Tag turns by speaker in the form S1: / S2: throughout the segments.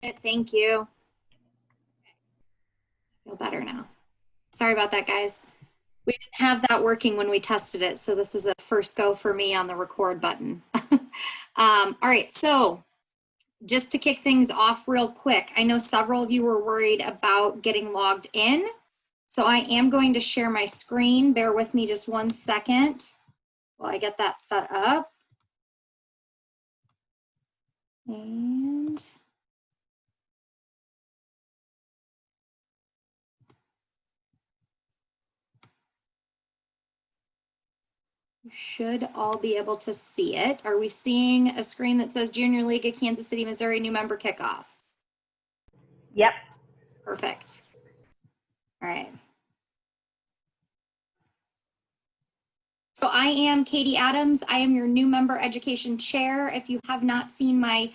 S1: Thank you. I feel better now. Sorry about that, guys. We didn't have that working when we tested it, so this is a first go for me on the record button. All right, so just to kick things off real quick, I know several of you were worried about getting logged in, so I am going to share my screen. Bear with me just 1 second while I get that set up. And you should all be able to see it. Are we seeing a screen that says Junior League of Kansas City, Missouri, new member kickoff?
S2: Yep.
S1: Perfect. All right. So I am Katie Adams. I am your new member education chair. If you have not seen my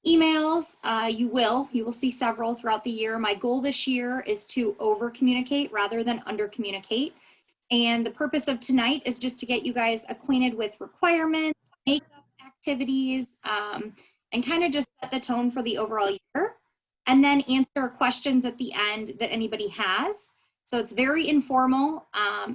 S1: emails, you will see several throughout the year. My goal this year is to over communicate rather than under communicate. And the purpose of tonight is just to get you guys acquainted with requirements, makeup activities, and kind of just set the tone for the overall year. And then answer questions at the end that anybody has. So it's very informal.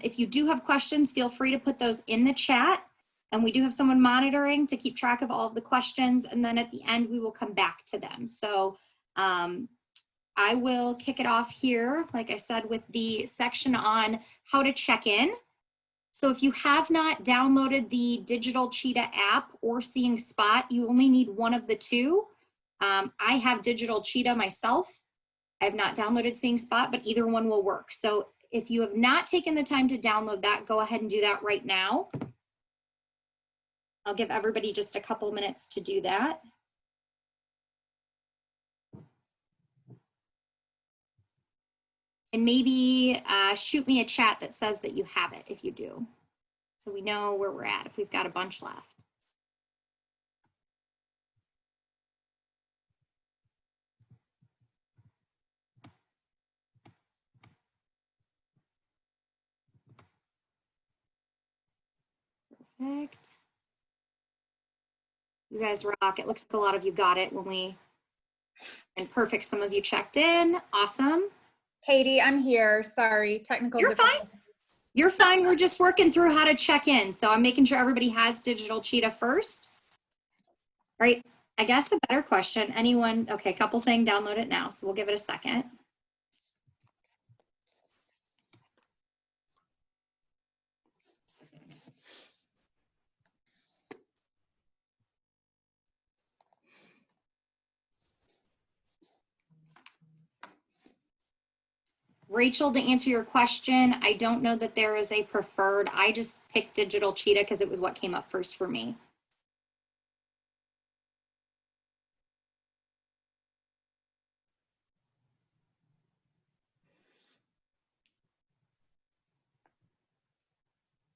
S1: If you do have questions, feel free to put those in the chat. And we do have someone monitoring to keep track of all of the questions. And then at the end, we will come back to them. So I will kick it off here, like I said, with the section on how to check in. So if you have not downloaded the Digital Cheetah app or Seeing Spot, you only need one of the two. I have Digital Cheetah myself. I have not downloaded Seeing Spot, but either one will work. So if you have not taken the time to download that, go ahead and do that right now. I'll give everybody just a couple minutes to do that. And maybe shoot me a chat that says that you have it if you do. So we know where we're at if we've got a bunch left. Perfect. You guys rock. It looks like a lot of you got it and perfect. Some of you checked in. Awesome.
S3: Katie, I'm here. Sorry, technical
S1: You're fine. You're fine. We're just working through how to check in. So I'm making sure everybody has Digital Cheetah first. All right. I guess a better question. Anyone? Okay, a couple saying download it now. So we'll give it a second. Rachel, to answer your question, I don't know that there is a preferred. I just picked Digital Cheetah because it was what came up first for me.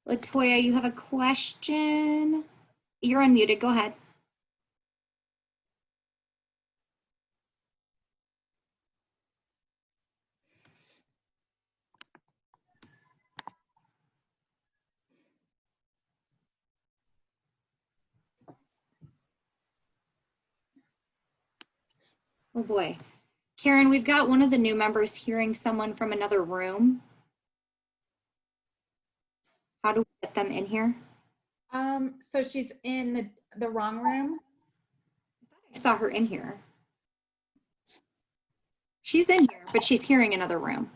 S1: Latoya, you have a question? You're unmuted. Go ahead. Oh boy. Karen, we've got one of the new members hearing someone from another room. How do we get them in here?
S3: So she's in the wrong room.
S1: I saw her in here. She's in here, but she's hearing another room.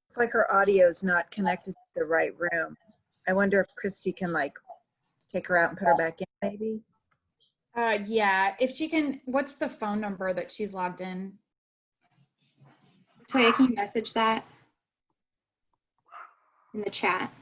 S4: It's like her audio's not connected to the right room. I wonder if Christy can like take her out and put her back in maybe.
S3: Yeah, if she can, what's the phone number that she's logged in?
S1: Toya, can you message that in the chat?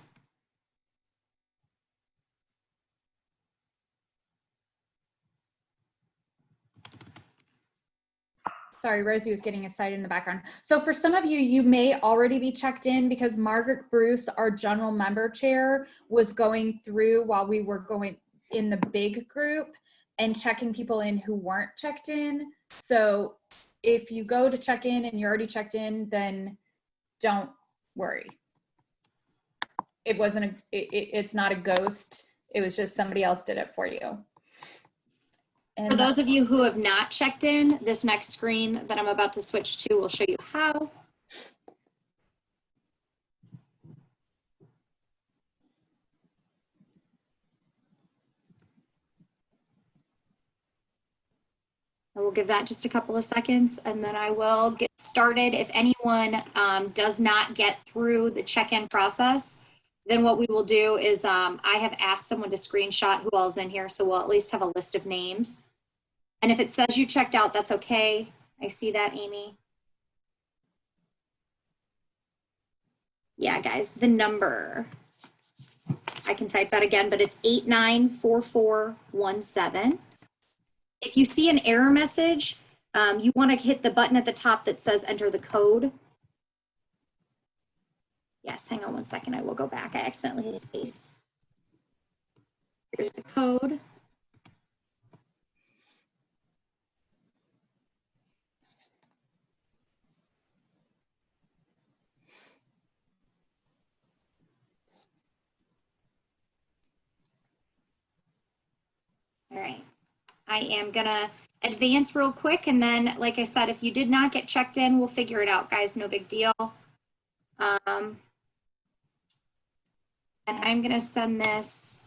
S3: Sorry, Rosie was getting excited in the background. So for some of you, you may already be checked in because Margaret Bruce, our general member chair, was going through while we were going in the big group and checking people in who weren't checked in. So if you go to check in and you're already checked in, then don't worry. It wasn't it's not a ghost. It was just somebody else did it for you. in
S1: For those
S3: that.
S1: of you who have not checked in, this next screen that I'm about to switch to will show you how. I will give that just a couple of seconds and then I will get started. If anyone does not get through the check-in process, then what we will do is I have asked someone to screenshot who all is in here, so we'll at least have a list of names. And if it says you checked out, that's okay. I see that, Amy. Yeah, guys, the number. I can type that again, but it's 894417. If you see an error message, you want to hit the button at the top that says enter the code. Yes, hang on one second. I will go back. I accidentally hit space. Here's the code. All right. I am gonna advance real quick, and then, like I said, if you did not get checked in, we'll figure it out, guys. No big deal. And I'm gonna send this,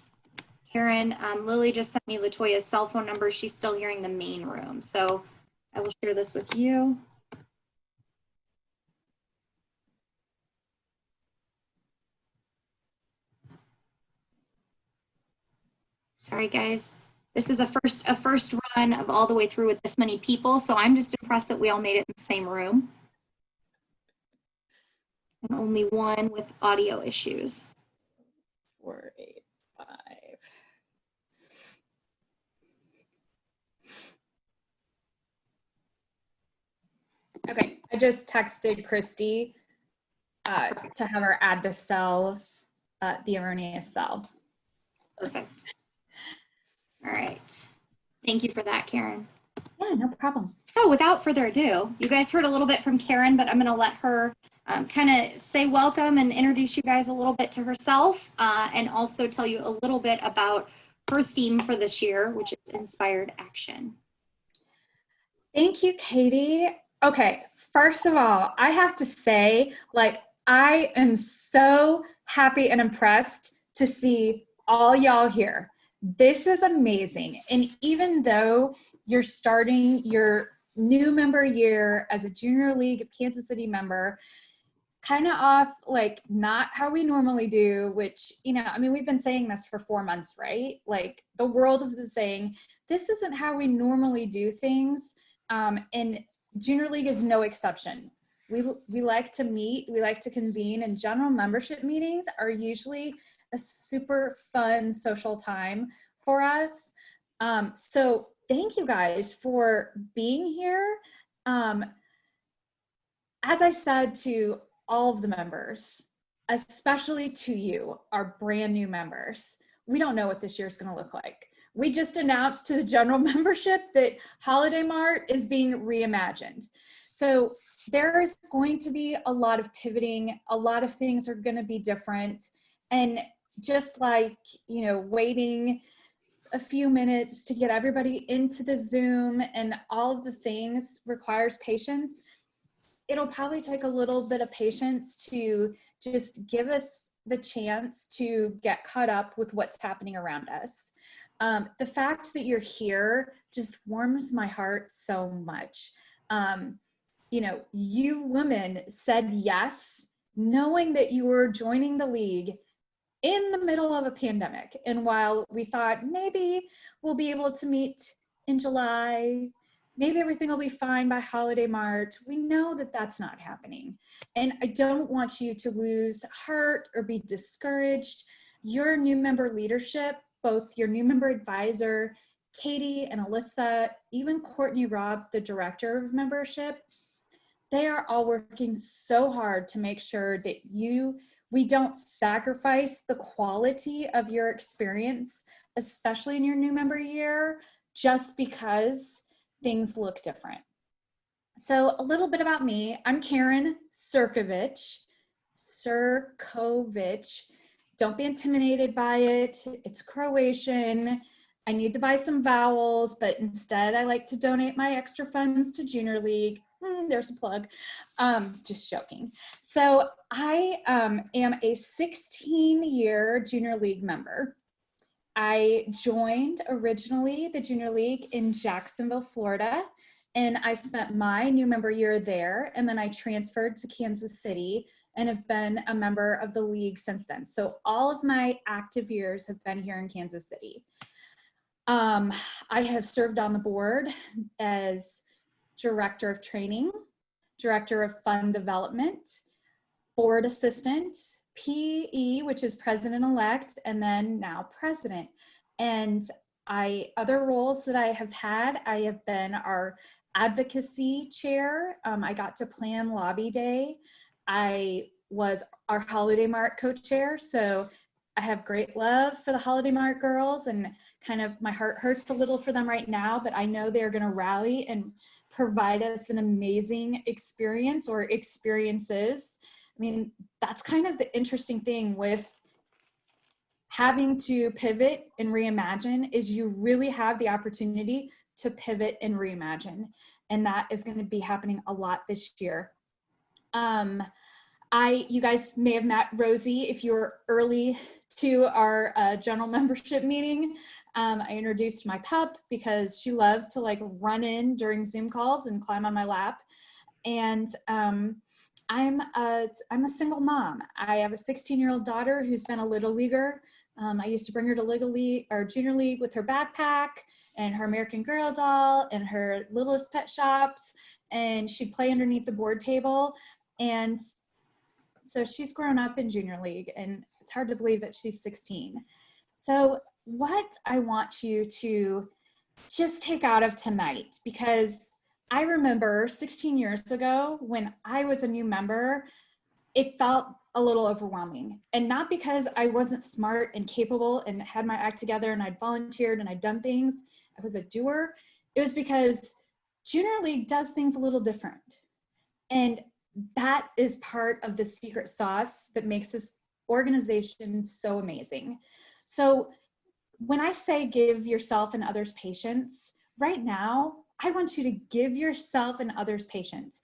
S1: Karen. Lily just sent me Latoya's cell phone number. She's still here in the main room, so I will share this with you. Sorry, guys. This is a first run of all the way through with this many people, so I'm just impressed that we all made it in the same room. And only one with audio issues.
S3: 485. Okay, I just texted Christy to have her add the cell, the erroneous cell.
S1: Perfect. All right. Thank you for that, Karen.
S3: Yeah, no problem.
S1: So without further ado, you guys heard a little bit from Karen, but I'm going to let her kind of say welcome and introduce you guys a little bit to herself and also tell you a little bit about her theme for this year, which is Inspired Action.
S3: Thank you, Katie. Okay, first of all, I have to say, like, I am so happy and impressed to see all y'all here. This is amazing. And even though you're starting your new member year as a Junior League of Kansas City member, kind of off like not how we normally do, which, you know, I mean, we've been saying this for 4 months, right? Like the world has been saying, this isn't how we normally do things. And Junior League is no exception. We like to meet, we like to convene, and general membership meetings are usually a super fun social time for us. So thank you guys for being here. As I said to all of the members, especially to you, our brand new members, we don't know what this year is going to look like. We just announced to the general membership that Holiday Mart is being reimagined. So there's going to be a lot of pivoting, a lot of things are going to be different. And just like, you know, waiting a few minutes to get everybody into the Zoom and all of the things requires patience, it'll probably take a little bit of patience to just give us the chance to get caught up with what's happening around us. The fact that you're here just warms my heart so much. You know, you women said yes, knowing that you were joining the league in the middle of a pandemic. And while we thought maybe we'll be able to meet in July, maybe everything will be fine by Holiday Mart, we know that that's not happening. And I don't want you to lose heart or be discouraged. Your new member leadership, both your new member advisor, Katie and Alyssa, even Courtney Robb, the director of membership, they are all working so hard to make sure that we don't sacrifice the quality of your experience, especially in your new member year, just because things look different. So a little bit about me. I'm Karen Sirkovich. Don't be intimidated by it. It's Croatian. I need to buy some vowels, but instead I like to donate my extra funds to Junior League. There's a plug. Just joking. So I am a 16-year Junior League member. I joined originally the Junior League in Jacksonville, Florida, and I spent my new member year there, and then I transferred to Kansas City and have been a member of the league since then. So all of my active years have been here in Kansas City. I have served on the board as director of training, director of fund development, board assistant, PE, which is president-elect, and then now president. And other roles that I have had, I have been our advocacy chair. I got to plan lobby day. I was our Holiday Mart co-chair. So I have great love for the Holiday Mart girls, and kind of my heart hurts a little for them right now, but I know they're going to rally and provide us an amazing experience or experiences. I mean, that's kind of the interesting thing with having to pivot and reimagine is you really have the opportunity to pivot and reimagine. And that is going to be happening a lot this year. You guys may have met Rosie if you were early to our general membership meeting. I introduced my pup because she loves to like run in during Zoom calls and climb on my lap. And I'm a single mom. I have a 16-year-old daughter who's been a Little Leaguer. I used to bring her to Little League or Junior League with her backpack and her American Girl doll and her Littlest Pet Shops, and she'd play underneath the board table. And so she's grown up in Junior League, and it's hard to believe that she's 16. So what I want you to just take out of tonight, because I remember 16 years ago when I was a new member, it felt a little overwhelming. And not because I wasn't smart and capable and had my act together and I'd volunteered and I'd done things, I was a doer. It was because Junior League does things a little different. And that is part of the secret sauce that makes this organization so amazing. So when I say give yourself and others patience, right now, I want you to give yourself and others patience.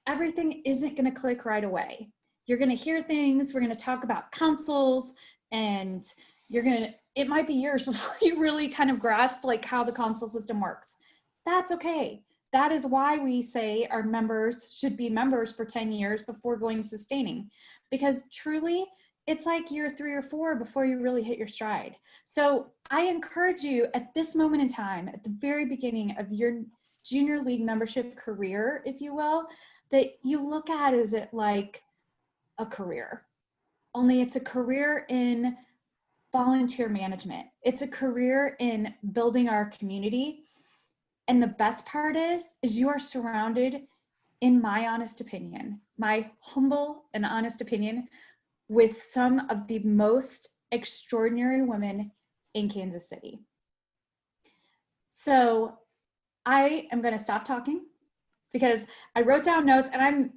S3: Everything isn't going to click right away. You're going to hear things. We're going to talk about councils, and it might be years before you really kind of grasp like how the council system works. That's okay. That is why we say our members should be members for 10 years before going to sustaining, because truly it's like year 3 or 4 before you really hit your stride. So I encourage you at this moment in time, at the very beginning of your Junior League membership career, if you will, that you look at is it like a career, only it's a career in volunteer management. It's a career in building our community. And the best part is you are surrounded, in my honest opinion, my humble and honest opinion, with some of the most extraordinary women in Kansas City. So I am going to stop talking because I wrote down notes, and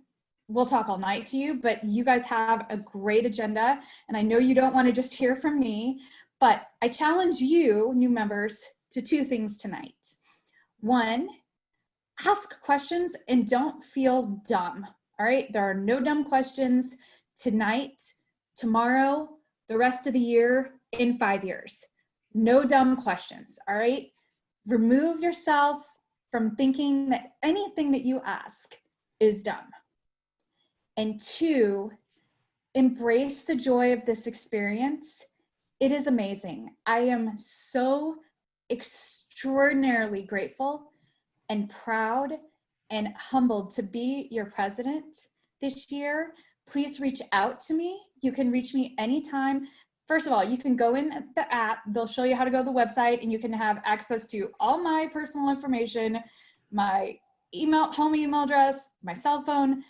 S3: we'll talk all night to you, but you guys have a great agenda, and I know you don't want to just hear from me, but I challenge you, new members, to 2 things tonight. 1, ask questions and don't feel dumb, all right? There are no dumb questions tonight, tomorrow, the rest of the year, in 5 years. No dumb questions, all right? Remove yourself from thinking that anything that you ask is dumb. And 2, embrace the joy of this experience. It is amazing. I am so extraordinarily grateful and proud and humbled to be your president this year. Please reach out to me. You can reach me anytime. First of all, you can go in the app. They'll show you how to go to the website, and you can have access to all my personal information, my email, home email address, my cell phone.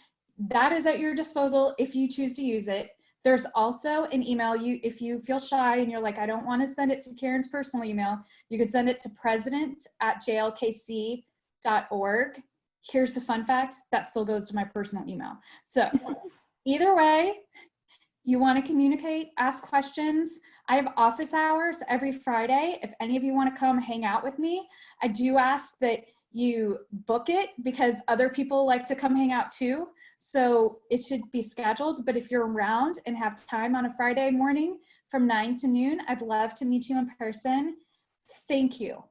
S3: That is at your disposal if you choose to use it. There's also an email. If you feel shy and you're like, I don't want to send it to Karen's personal email, you could send it to president@jlkc.org. Here's the fun fact, that still goes to my personal email. So either way, You want to communicate, ask questions. I have office hours every Friday. If any of you want to come hang out with me, I do ask that you book it because other people like to come hang out too. So it should be scheduled, but if you're around and have time on a Friday morning from 9 to noon, I'd love to meet you in person. Thank you.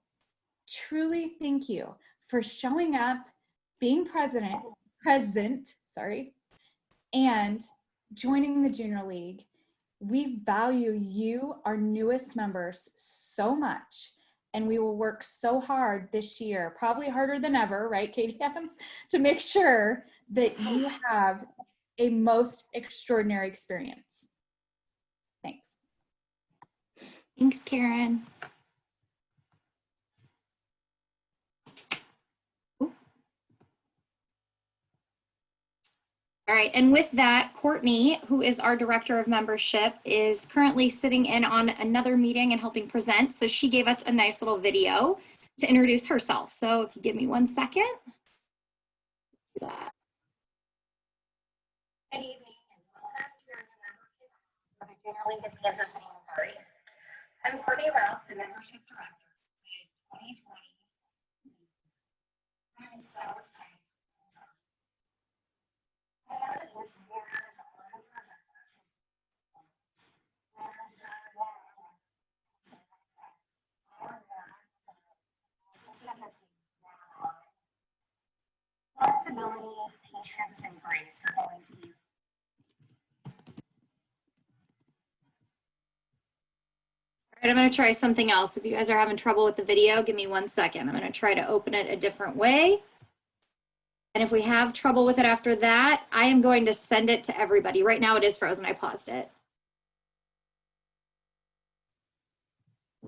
S3: Truly thank you for showing up, being present, and joining the Junior League. We value you, our newest members, so much, and we will work so hard this year, probably harder than ever, right, Katie Adams, to make sure that you have a most extraordinary experience. Thanks.
S1: Thanks, Karen. All right, and with that, Courtney, who is our Director of Membership, is currently sitting in on another meeting and helping present. So she gave us a nice little video to introduce herself. So if you give me 1 second. Good
S5: evening and welcome to your new membership for the Junior League of Kansas City, Missouri. I'm Courtney Ralph, the membership director for 2020. I'm so excited. I know that this year has already presented us and so specifically flexibility, patience, and grace are going to be
S1: All right, I'm going to try something else. If you guys are having trouble with the video, give me 1 second. I'm going to try to open it a different way. And if we have trouble with it after that, I am going to send it to everybody. Right now it is frozen. I paused it.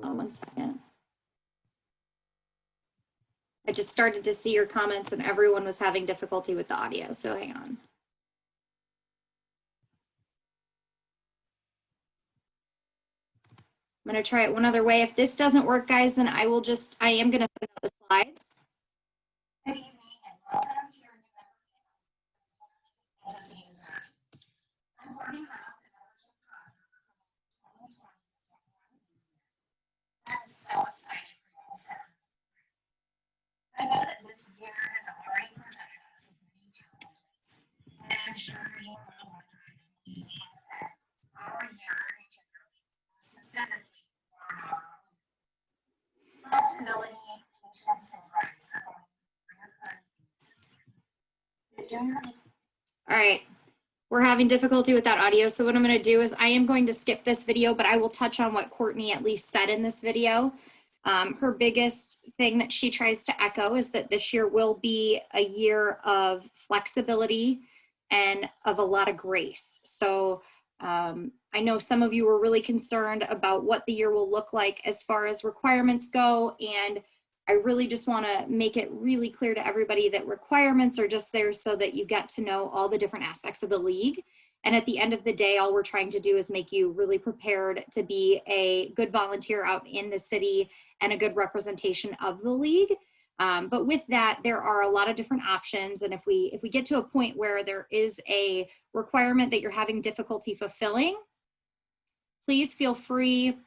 S1: Oh, 1 second. I just started to see your comments and everyone was having difficulty with the audio, so hang on. I'm going to try it one other way. If this doesn't work, guys, then I am going to send out the slides.
S5: good evening and welcome to your new membership for Kansas City, Missouri. I'm Courtney Ralph, the membership director for the 2020. I'm so excited for you all. I know that this year has already presented us with many challenges, and I'm sure you will wonder that our year in Junior League, specifically flexibility, patience, and grace are going to reoccur this year. The Junior League.
S1: All right. We're having difficulty with that audio. So what I'm going to do is I am going to skip this video, but I will touch on what Courtney at least said in this video. Her biggest thing that she tries to echo is that this year will be a year of flexibility and of a lot of grace. So I know some of you were really concerned about what the year will look like as far as requirements go. And I really just want to make it really clear to everybody that requirements are just there so that you get to know all the different aspects of the league. And at the end of the day, all we're trying to do is make you really prepared to be a good volunteer out in the city and a good representation of the league. But with that, there are a lot of different options. And if we get to a point where there is a requirement that you're having difficulty fulfilling, please feel free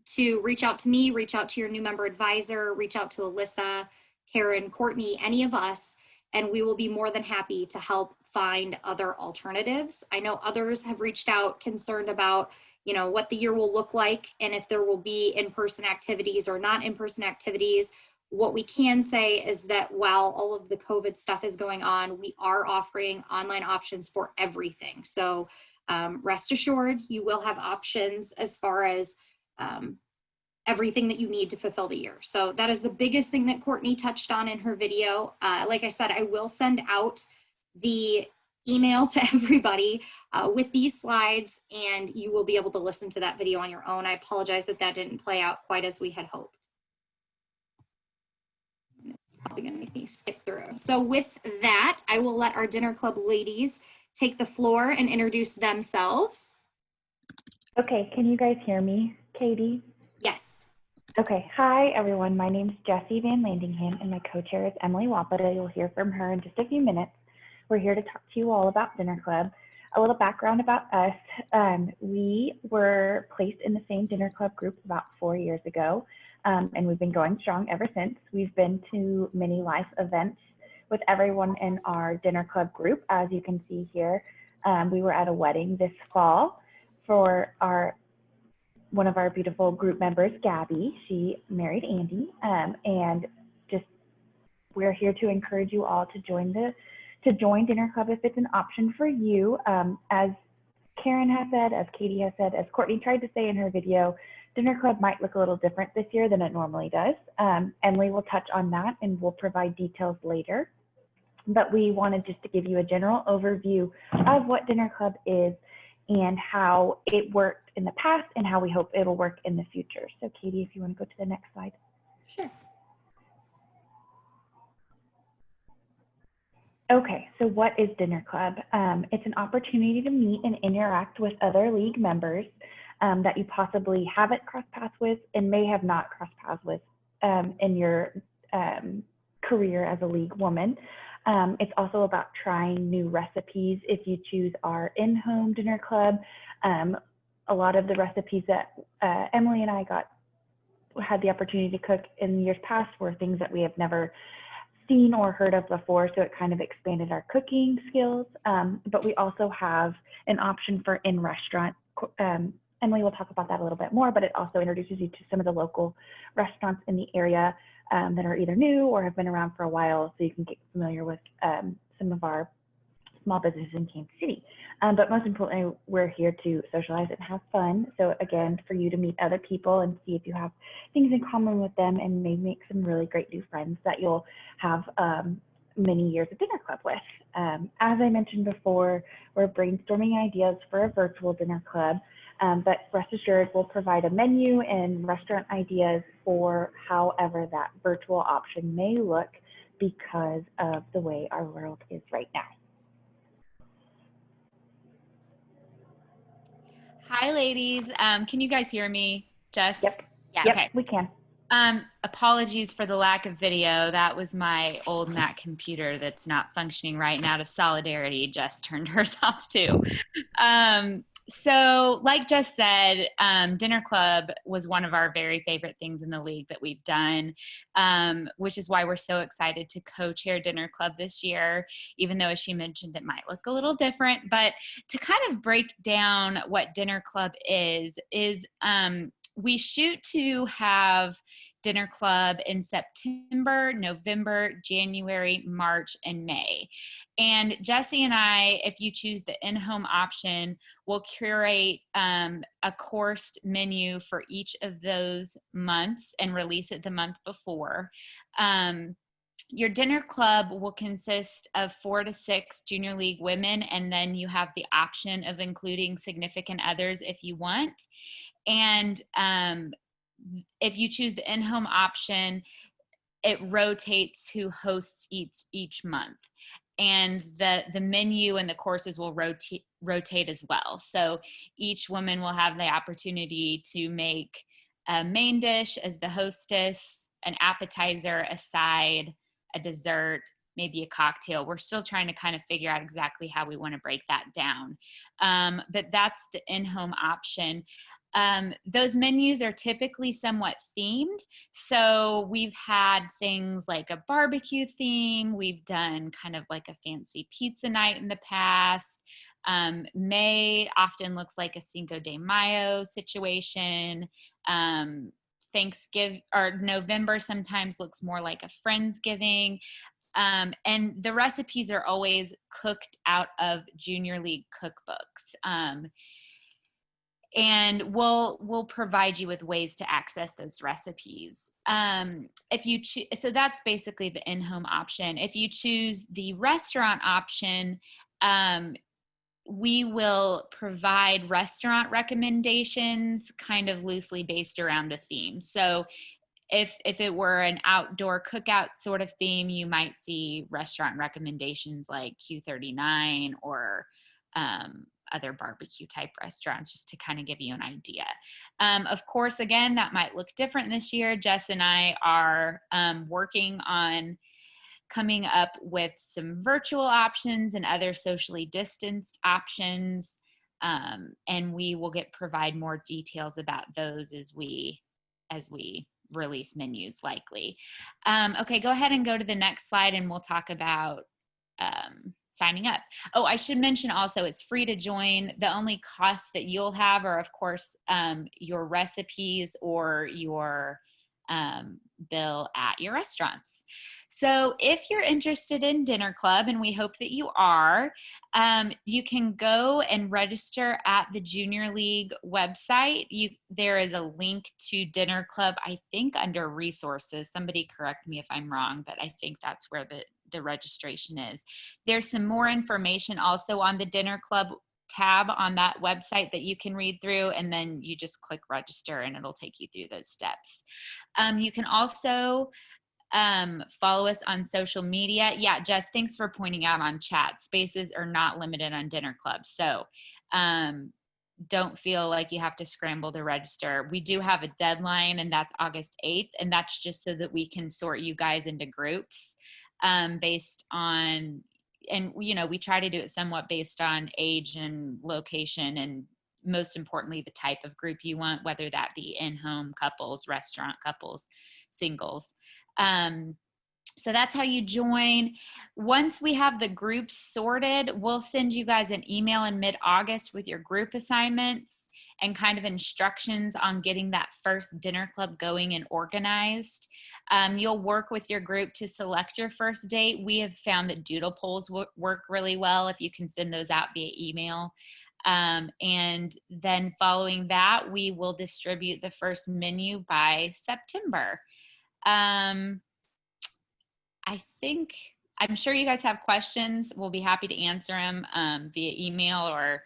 S1: to reach out to me, reach out to your new member advisor, reach out to Alyssa, Karen, Courtney, any of us, and we will be more than happy to help find other alternatives. I know others have reached out concerned about, you know, what the year will look like and if there will be in-person activities or not in-person activities. What we can say is that while all of the COVID stuff is going on, we are offering online options for everything. So rest assured, you will have options as far as everything that you need to fulfill the year. So that is the biggest thing that Courtney touched on in her video. Like I said, I will send out the email to everybody with these slides, and you will be able to listen to that video on your own. I apologize that that didn't play out quite as we had hoped. It's probably gonna make me skip through. So with that, I will let our dinner club ladies take the floor and introduce themselves.
S2: Okay, can you guys hear me, Katie?
S1: Yes.
S2: Okay, hi everyone. My name's Jessie Van Landingham and my co-chair is Emily Wapata. You'll hear from her in just a few minutes. We're here to talk to you all about Dinner Club. a little background about us. We were placed in the same dinner club group about 4 years ago, and we've been going strong ever since. We've been to many life events with everyone in our dinner club group, as you can see here. We were at a wedding this fall for one of our beautiful group members, Gabby. She married Andy, and just we're here to encourage you all to join dinner club if it's an option for you. As Karen has said, as Katie has said, as Courtney tried to say in her video, dinner club might look a little different this year than it normally does. Emily will touch on that and we'll provide details later. But we wanted just to give you a general overview of what dinner club is and how it worked in the past and how we hope it'll work in the future. So Katie, if you want to go to the next slide.
S1: Sure.
S2: Okay, so what is dinner club? It's an opportunity to meet and interact with other league members that you possibly haven't crossed paths with and may have not crossed paths with in your career as a league woman. It's also about trying new recipes if you choose our in-home dinner club. A lot of the recipes that Emily and I had the opportunity to cook in years past were things that we have never seen or heard of before, so it kind of expanded our cooking skills. But we also have an option for in-restaurant. Emily will talk about that a little bit more, but it also introduces you to some of the local restaurants in the area that are either new or have been around for a while, so you can get familiar with some of our small businesses in Kansas City. But most importantly, we're here to socialize and have fun. So again, for you to meet other people and see if you have things in common with them and maybe make some really great new friends that you'll have many years of dinner club with. As I mentioned before, we're brainstorming ideas for a virtual dinner club, but rest assured we'll provide a menu and restaurant ideas for however that virtual option may look because of the way our world is right now.
S6: Hi, ladies. Can you guys hear me? Jess?
S2: Yep.
S7: Yeah.
S2: Yep,
S6: Okay.
S2: we can.
S6: Apologies for the lack of video. That was my old Mac computer that's not functioning right, and out of solidarity, Jess turned hers off too. So like Jess said, Dinner Club was one of our very favorite things in the league that we've done, which is why we're so excited to co-chair Dinner Club this year, even though, as she mentioned, it might look a little different. But to kind of break down what Dinner Club is we shoot to have Dinner Club in September, November, January, March, and May. And Jesse and I, if you choose the in-home option, will curate a coursed menu for each of those months and release it the month before. Your dinner club will consist of 4 to 6 junior league women, and then you have the option of including significant others if you want. And if you choose the in-home option, it rotates who hosts each month. And the menu and the courses will rotate as well. So each woman will have the opportunity to make a main dish as the hostess, an appetizer, a side, a dessert, maybe a cocktail. We're still trying to kind of figure out exactly how we want to break that down. But that's the in-home option. Those menus are typically somewhat themed. So we've had things like a barbecue theme. We've done kind of like a fancy pizza night in the past. May often looks like a Cinco de Mayo situation. Thanksgiving or November sometimes looks more like a Friendsgiving. And the recipes are always cooked out of junior league cookbooks. And we'll provide you with ways to access those recipes. So that's basically the in-home option. If you choose the restaurant option, we will provide restaurant recommendations kind of loosely based around the theme. So if it were an outdoor cookout sort of theme, you might see restaurant recommendations like Q39 or other barbecue type restaurants, just to kind of give you an idea. Of course, again, that might look different this year. Jess and I are working on coming up with some virtual options and other socially distanced options. And we will provide more details about those as we release menus likely. Okay, go ahead and go to the next slide and we'll talk about signing up. Oh, I should mention also it's free to join. The only costs that you'll have are, of course, your recipes or your bill at your restaurants. So if you're interested in Dinner Club, and we hope that you are, you can go and register at the Junior League website. There is a link to Dinner Club, I think under resources. Somebody correct me if I'm wrong, but I think that's where the registration is. There's some more information also on the Dinner Club tab on that website that you can read through, and then you just click register and it'll take you through those steps. You can also follow us on social media. Yeah, Jess, thanks for pointing out on chat. Spaces are not limited on Dinner Club. So don't feel like you have to scramble to register. We do have a deadline, and that's August 8th. And that's just so that we can sort you guys into groups based on, and you know, we try to do it somewhat based on age and location, and most importantly, the type of group you want, whether that be in-home couples, restaurant couples, singles. So that's how you join. Once we have the groups sorted, we'll send you guys an email in mid-August with your group assignments and kind of instructions on getting that first Dinner Club going and organized. You'll work with your group to select your first date. We have found that doodle polls work really well if you can send those out via email. And then following that, we will distribute the first menu by September. I'm sure you guys have questions. We'll be happy to answer them via email or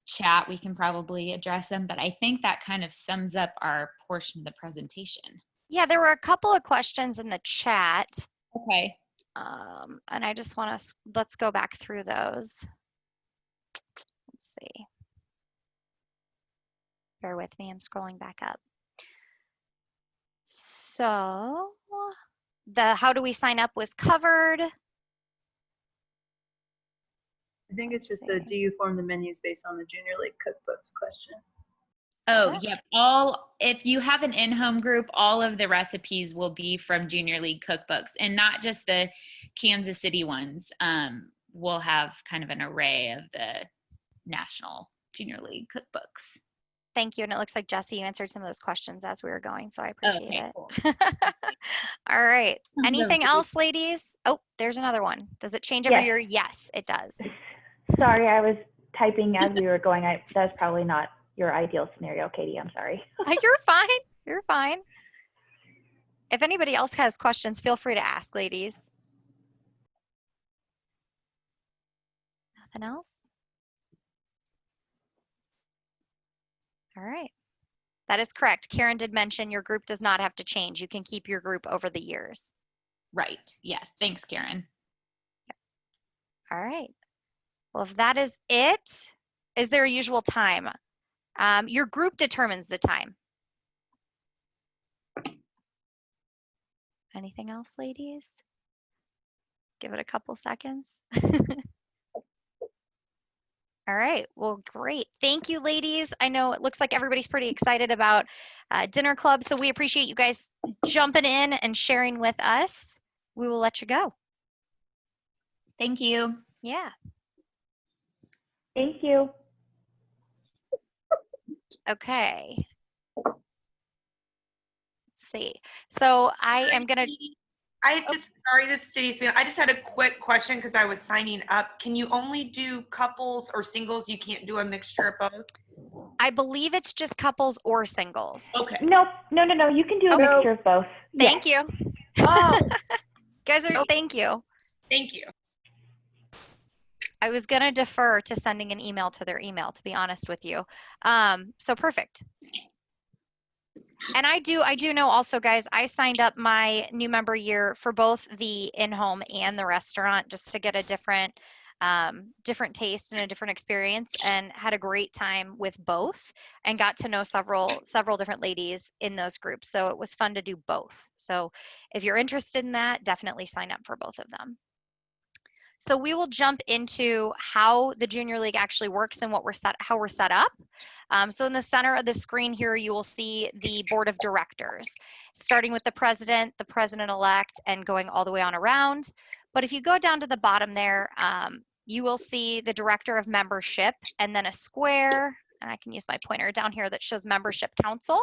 S6: chat. We can probably address them, but I think that kind of sums up our portion of the presentation.
S7: Yeah, there were a couple of questions in the chat.
S6: Okay.
S7: And I just want to, let's go back through those. Let's see. Bear with me, I'm scrolling back up. So the how do we sign up was covered.
S8: I think it's just the do you form the menus based on the Junior League cookbooks question.
S6: Oh, yep. If you have an in-home group, all of the recipes will be from Junior League cookbooks, and not just the Kansas City ones. We'll have kind of an array of the National Junior League cookbooks.
S7: Thank you. And it looks like Jesse, you answered some of those questions as we were going, so I appreciate it.
S6: Cool.
S7: All right. Anything else, ladies? Oh, there's another one. Does it change every year? Yes, it does.
S2: Sorry, I was typing as we were going. That's probably not your ideal scenario, Katie. I'm sorry.
S7: You're fine. You're fine. If anybody else has questions, feel free to ask, ladies. Nothing else? All right. That is correct. Karen did mention your group does not have to change. You can keep your group over the years.
S6: Right. Yeah. Thanks, Karen.
S7: All right. Well, if that is it, is there a usual time? Your group determines the time. Anything else, ladies? Give it a couple seconds. All right, well, great. Thank you, ladies. I know it looks like everybody's pretty excited about Dinner Club, so we appreciate you guys jumping in and sharing with us. We will let you go.
S6: Thank you.
S7: Yeah.
S2: Thank you.
S7: Okay. Let's see. So I am going to...
S9: sorry, this is Denise. I just had a quick question because I was signing up. Can you only do couples or singles? You can't do a mixture of both?
S7: I believe it's just couples or singles.
S9: Okay.
S2: No. You can do a mixture of both.
S7: Thank you.
S9: Oh.
S7: Guys, thank you.
S9: Thank you.
S7: I was going to defer to sending an email to their email, to be honest with you. So perfect. And I do know also, guys, I signed up my new member year for both the in-home and the restaurant just to get a different different taste and a different experience, and had a great time with both, and got to know several different ladies in those groups. So it was fun to do both. So if you're interested in that, definitely sign up for both of them. So we will jump into how the Junior League actually works and how we're set up. So in the center of the screen here, you will see the board of directors, starting with the president-elect, and going all the way on around. But if you go down to the bottom there, you will see the director of membership, and then a square, and I can use my pointer down here that shows membership council.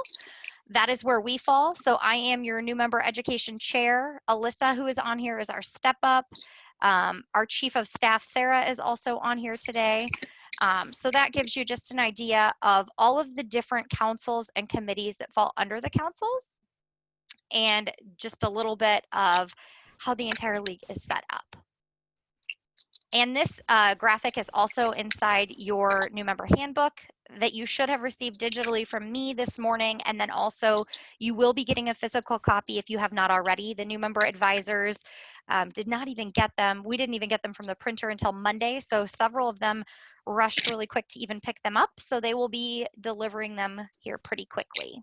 S7: That is where we fall. So I am your new member education chair. Alyssa, who is on here, is our step up. Our chief of staff, Sarah, is also on here today. So that gives you just an idea of all of the different councils and committees that fall under the councils, and just a little bit of how the entire league is set up. And this graphic is also inside your new member handbook that you should have received digitally from me this morning. And then also you will be getting a physical copy if you have not already. The new member advisors did not even get them. We didn't even get them from the printer until Monday. So several of them rushed really quick to even pick them up. So they will be delivering them here pretty quickly.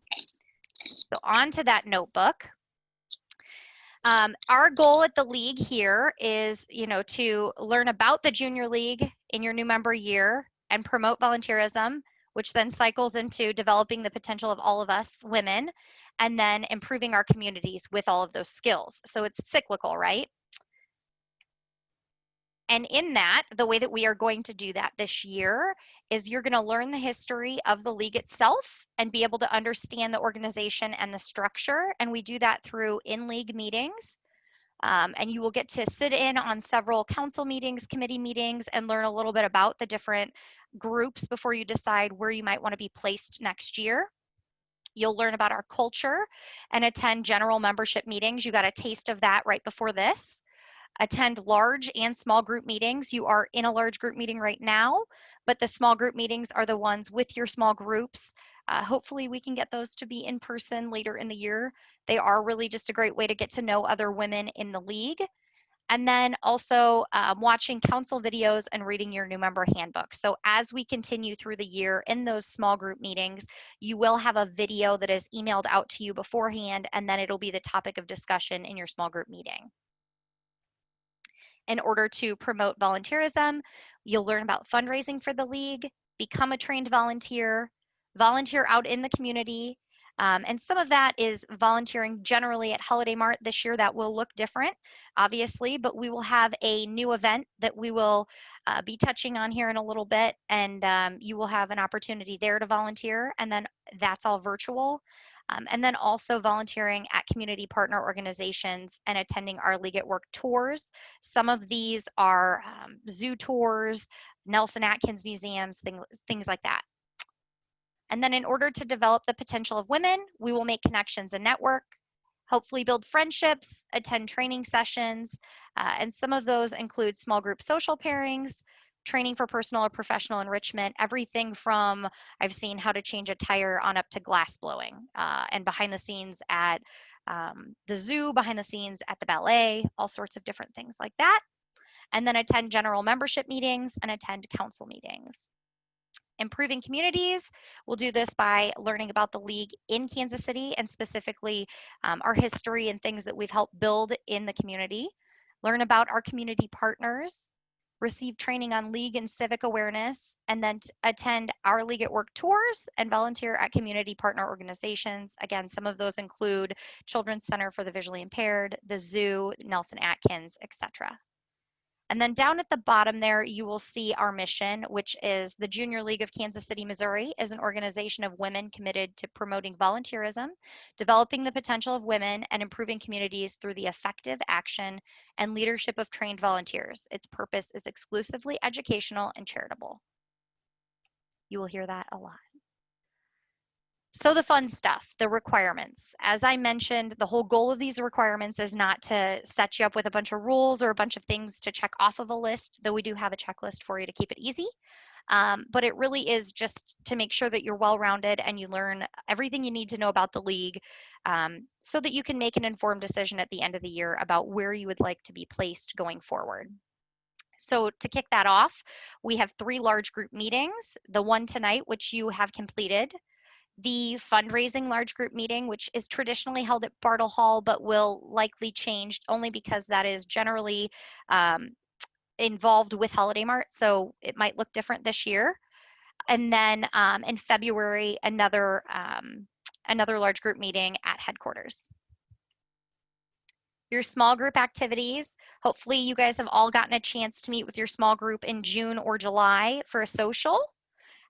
S7: So on to that notebook. Our goal at the league here is, to learn about the Junior League in your new member year and promote volunteerism, which then cycles into developing the potential of all of us women, and then improving our communities with all of those skills. So it's cyclical, right? And in that, the way that we are going to do that this year is you're going to learn the history of the league itself and be able to understand the organization and the structure. And we do that through in-league meetings. And you will get to sit in on several council meetings, committee meetings, and learn a little bit about the different groups before you decide where you might want to be placed next year. You'll learn about our culture and attend general membership meetings. You got a taste of that right before this. Attend large and small group meetings. You are in a large group meeting right now, but the small group meetings are the ones with your small groups. Hopefully we can get those to be in person later in the year. They are really just a great way to get to know other women in the league. And then also watching council videos and reading your new member handbook. So as we continue through the year in those small group meetings, you will have a video that is emailed out to you beforehand, and then it'll be the topic of discussion in your small group meeting. In order to promote volunteerism, you'll learn about fundraising for the league, become a trained volunteer, volunteer out in the community. And some of that is volunteering generally at Holiday Mart. This year that will look different, obviously, but we will have a new event that we will be touching on here in a little bit, and you will have an opportunity there to volunteer, and then that's all virtual. And then also volunteering at community partner organizations and attending our League at Work tours. Some of these are zoo tours, Nelson Atkins museums, things like that. And then in order to develop the potential of women, we will make connections and network, hopefully build friendships, attend training sessions, and some of those include small group social pairings, training for personal or professional enrichment, everything from I've seen how to change a tire on up to glass blowing, and behind the scenes at the zoo, behind the scenes at the ballet, all sorts of different things like that. And then attend general membership meetings and attend council meetings. Improving communities, we'll do this by learning about the league in Kansas City and specifically our history and things that we've helped build in the community. Learn about our community partners, receive training on league and civic awareness, and then attend our League at Work tours and volunteer at community partner organizations. Again, some of those include Children's Center for the Visually Impaired, the Zoo, Nelson Atkins, etc. And then down at the bottom there, you will see our mission, which is the Junior League of Kansas City, Missouri is an organization of women committed to promoting volunteerism, developing the potential of women, and improving communities through the effective action and leadership of trained volunteers. Its purpose is exclusively educational and charitable. You will hear that a lot. So the fun stuff, the requirements. As I mentioned, the whole goal of these requirements is not to set you up with a bunch of rules or a bunch of things to check off of a list, though we do have a checklist for you to keep it easy. But it really is just to make sure that you're well-rounded and you learn everything you need to know about the league, so that you can make an informed decision at the end of the year about where you would like to be placed going forward. So to kick that off, we have 3 large group meetings, the one tonight, which you have completed, the fundraising large group meeting, which is traditionally held at Bartle Hall, but will likely change only because that is generally involved with Holiday Mart. So it might look different this year. And then in February, another large group meeting at headquarters. Your small group activities, hopefully you guys have all gotten a chance to meet with your small group in June or July for a social.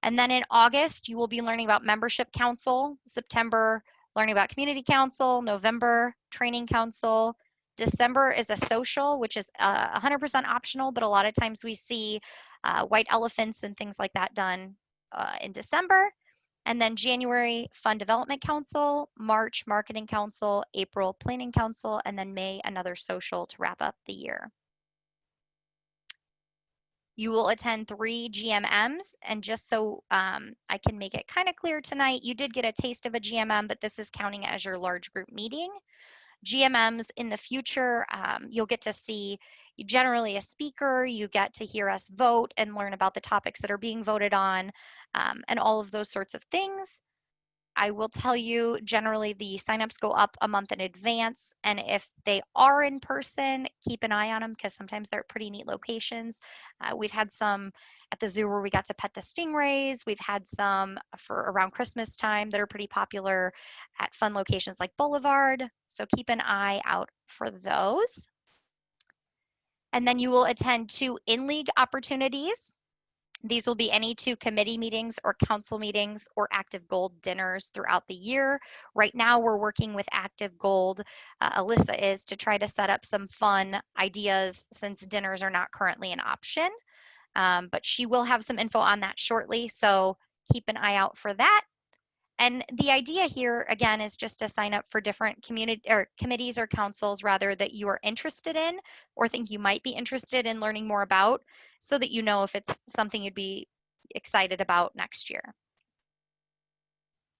S7: And then in August, you will be learning about membership council, September, learning about community council, November, training council. December is a social, which is 100% optional, but a lot of times we see white elephants and things like that done in December. And then January, Fund Development Council, March, Marketing Council, April, Planning Council, and then May, another social to wrap up the year. You will attend 3 GMMs, and just so I can make it kind of clear tonight, you did get a taste of a GMM, but this is counting as your large group meeting. GMMs in the future, you'll get to see generally a speaker, you get to hear us vote and learn about the topics that are being voted on, and all of those sorts of things. I will tell you, generally the signups go up a month in advance, and if they are in person, keep an eye on them because sometimes they're at pretty neat locations. We've had some at the zoo where we got to pet the stingrays. We've had some for around Christmas time that are pretty popular at fun locations like Boulevard, so keep an eye out for those. And then you will attend 2 in-league opportunities. These will be any 2 committee meetings or council meetings or Active Gold dinners throughout the year. Right now, we're working with Active Gold. Alyssa is to try to set up some fun ideas since dinners are not currently an option. But she will have some info on that shortly, so keep an eye out for that. And the idea here, again, is just to sign up for different committees or councils rather that you are interested in or think you might be interested in learning more about so that you know if it's something you'd be excited about next year.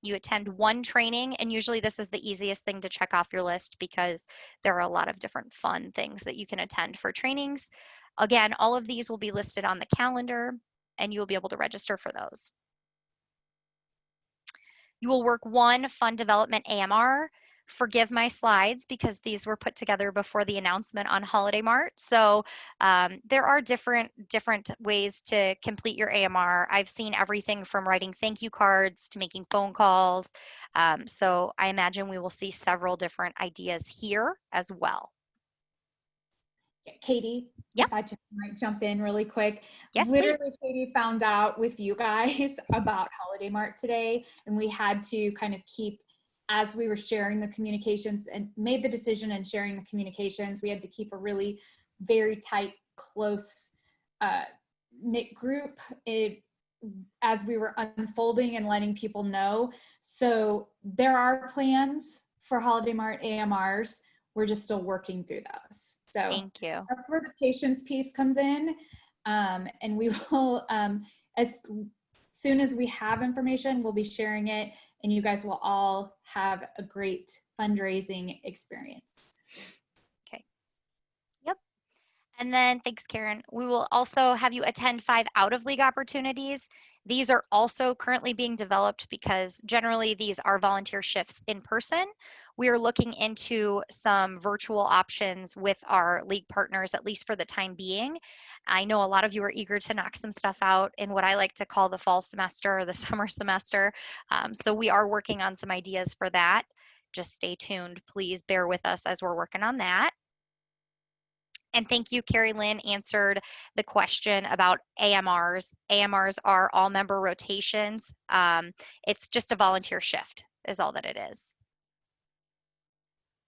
S7: You attend 1 training, and usually this is the easiest thing to check off your list because there are a lot of different fun things that you can attend for trainings. Again, all of these will be listed on the calendar, and you will be able to register for those. You will work 1 fund development AMR. Forgive my slides because these were put together before the announcement on Holiday Mart. So there are different ways to complete your AMR. I've seen everything from writing thank you cards to making phone calls. So I imagine we will see several different ideas here as well.
S3: Katie,
S7: Yep.
S3: if I just might jump in really quick.
S7: Yes,
S3: Literally,
S7: please.
S3: Katie found out with you guys about Holiday Mart today, and we had to kind of keep, as we were sharing the communications and made the decision and sharing the communications, we had to keep a really very tight, close knit group as we were unfolding and letting people know. So there are plans for Holiday Mart AMRs. We're just still working through those. So
S7: Thank you.
S3: that's where the patience piece comes in. And we will, as soon as we have information, we'll be sharing it, and you guys will all have a great fundraising experience.
S7: Okay. Yep. And then, thanks, Karen. We will also have you attend 5 out-of-league opportunities. These are also currently being developed because generally these are volunteer shifts in person. We are looking into some virtual options with our league partners, at least for the time being. I know a lot of you are eager to knock some stuff out in what I like to call the fall semester or the summer semester. So we are working on some ideas for that. Just stay tuned. Please bear with us as we're working on that. And thank you, Carrie Lynn answered the question about AMRs. AMRs are all member rotations. It's just a volunteer shift is all that it is.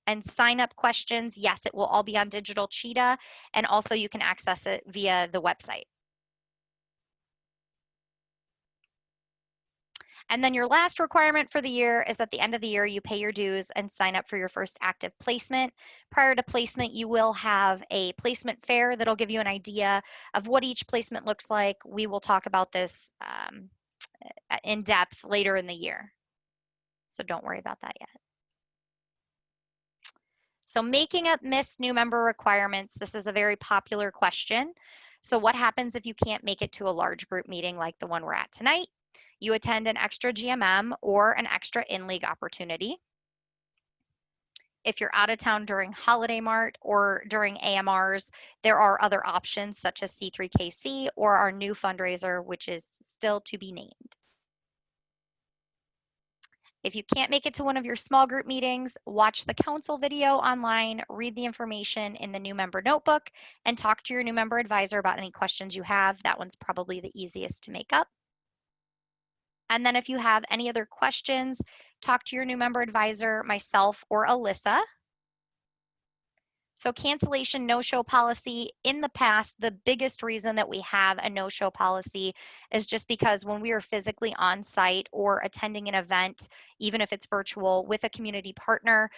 S7: And sign up questions, yes, it will all be on Digital Cheetah, and also you can access it via the website. And then your last requirement for the year is at the end of the year, you pay your dues and sign up for your first active placement. Prior to placement, you will have a placement fair that'll give you an idea of what each placement looks like. We will talk about this in depth later in the year. So don't worry about that yet. So making up missed new member requirements, this is a very popular question. So what happens if you can't make it to a large group meeting like the one we're at tonight? You attend an extra GMM or an extra in-league opportunity. If you're out of town during Holiday Mart or during AMRs, there are other options such as C3KC or our new fundraiser, which is still to be named. If you can't make it to one of your small group meetings, watch the council video online, read the information in the new member notebook, and talk to your new member advisor about any questions you have. That one's probably the easiest to make up. And then if you have any other questions, talk to your new member advisor, myself, or Alyssa. So cancellation no-show policy, in the past, the biggest reason that we have a no-show policy is just because when we are physically on site or attending an event, even if it's virtual with a community partner,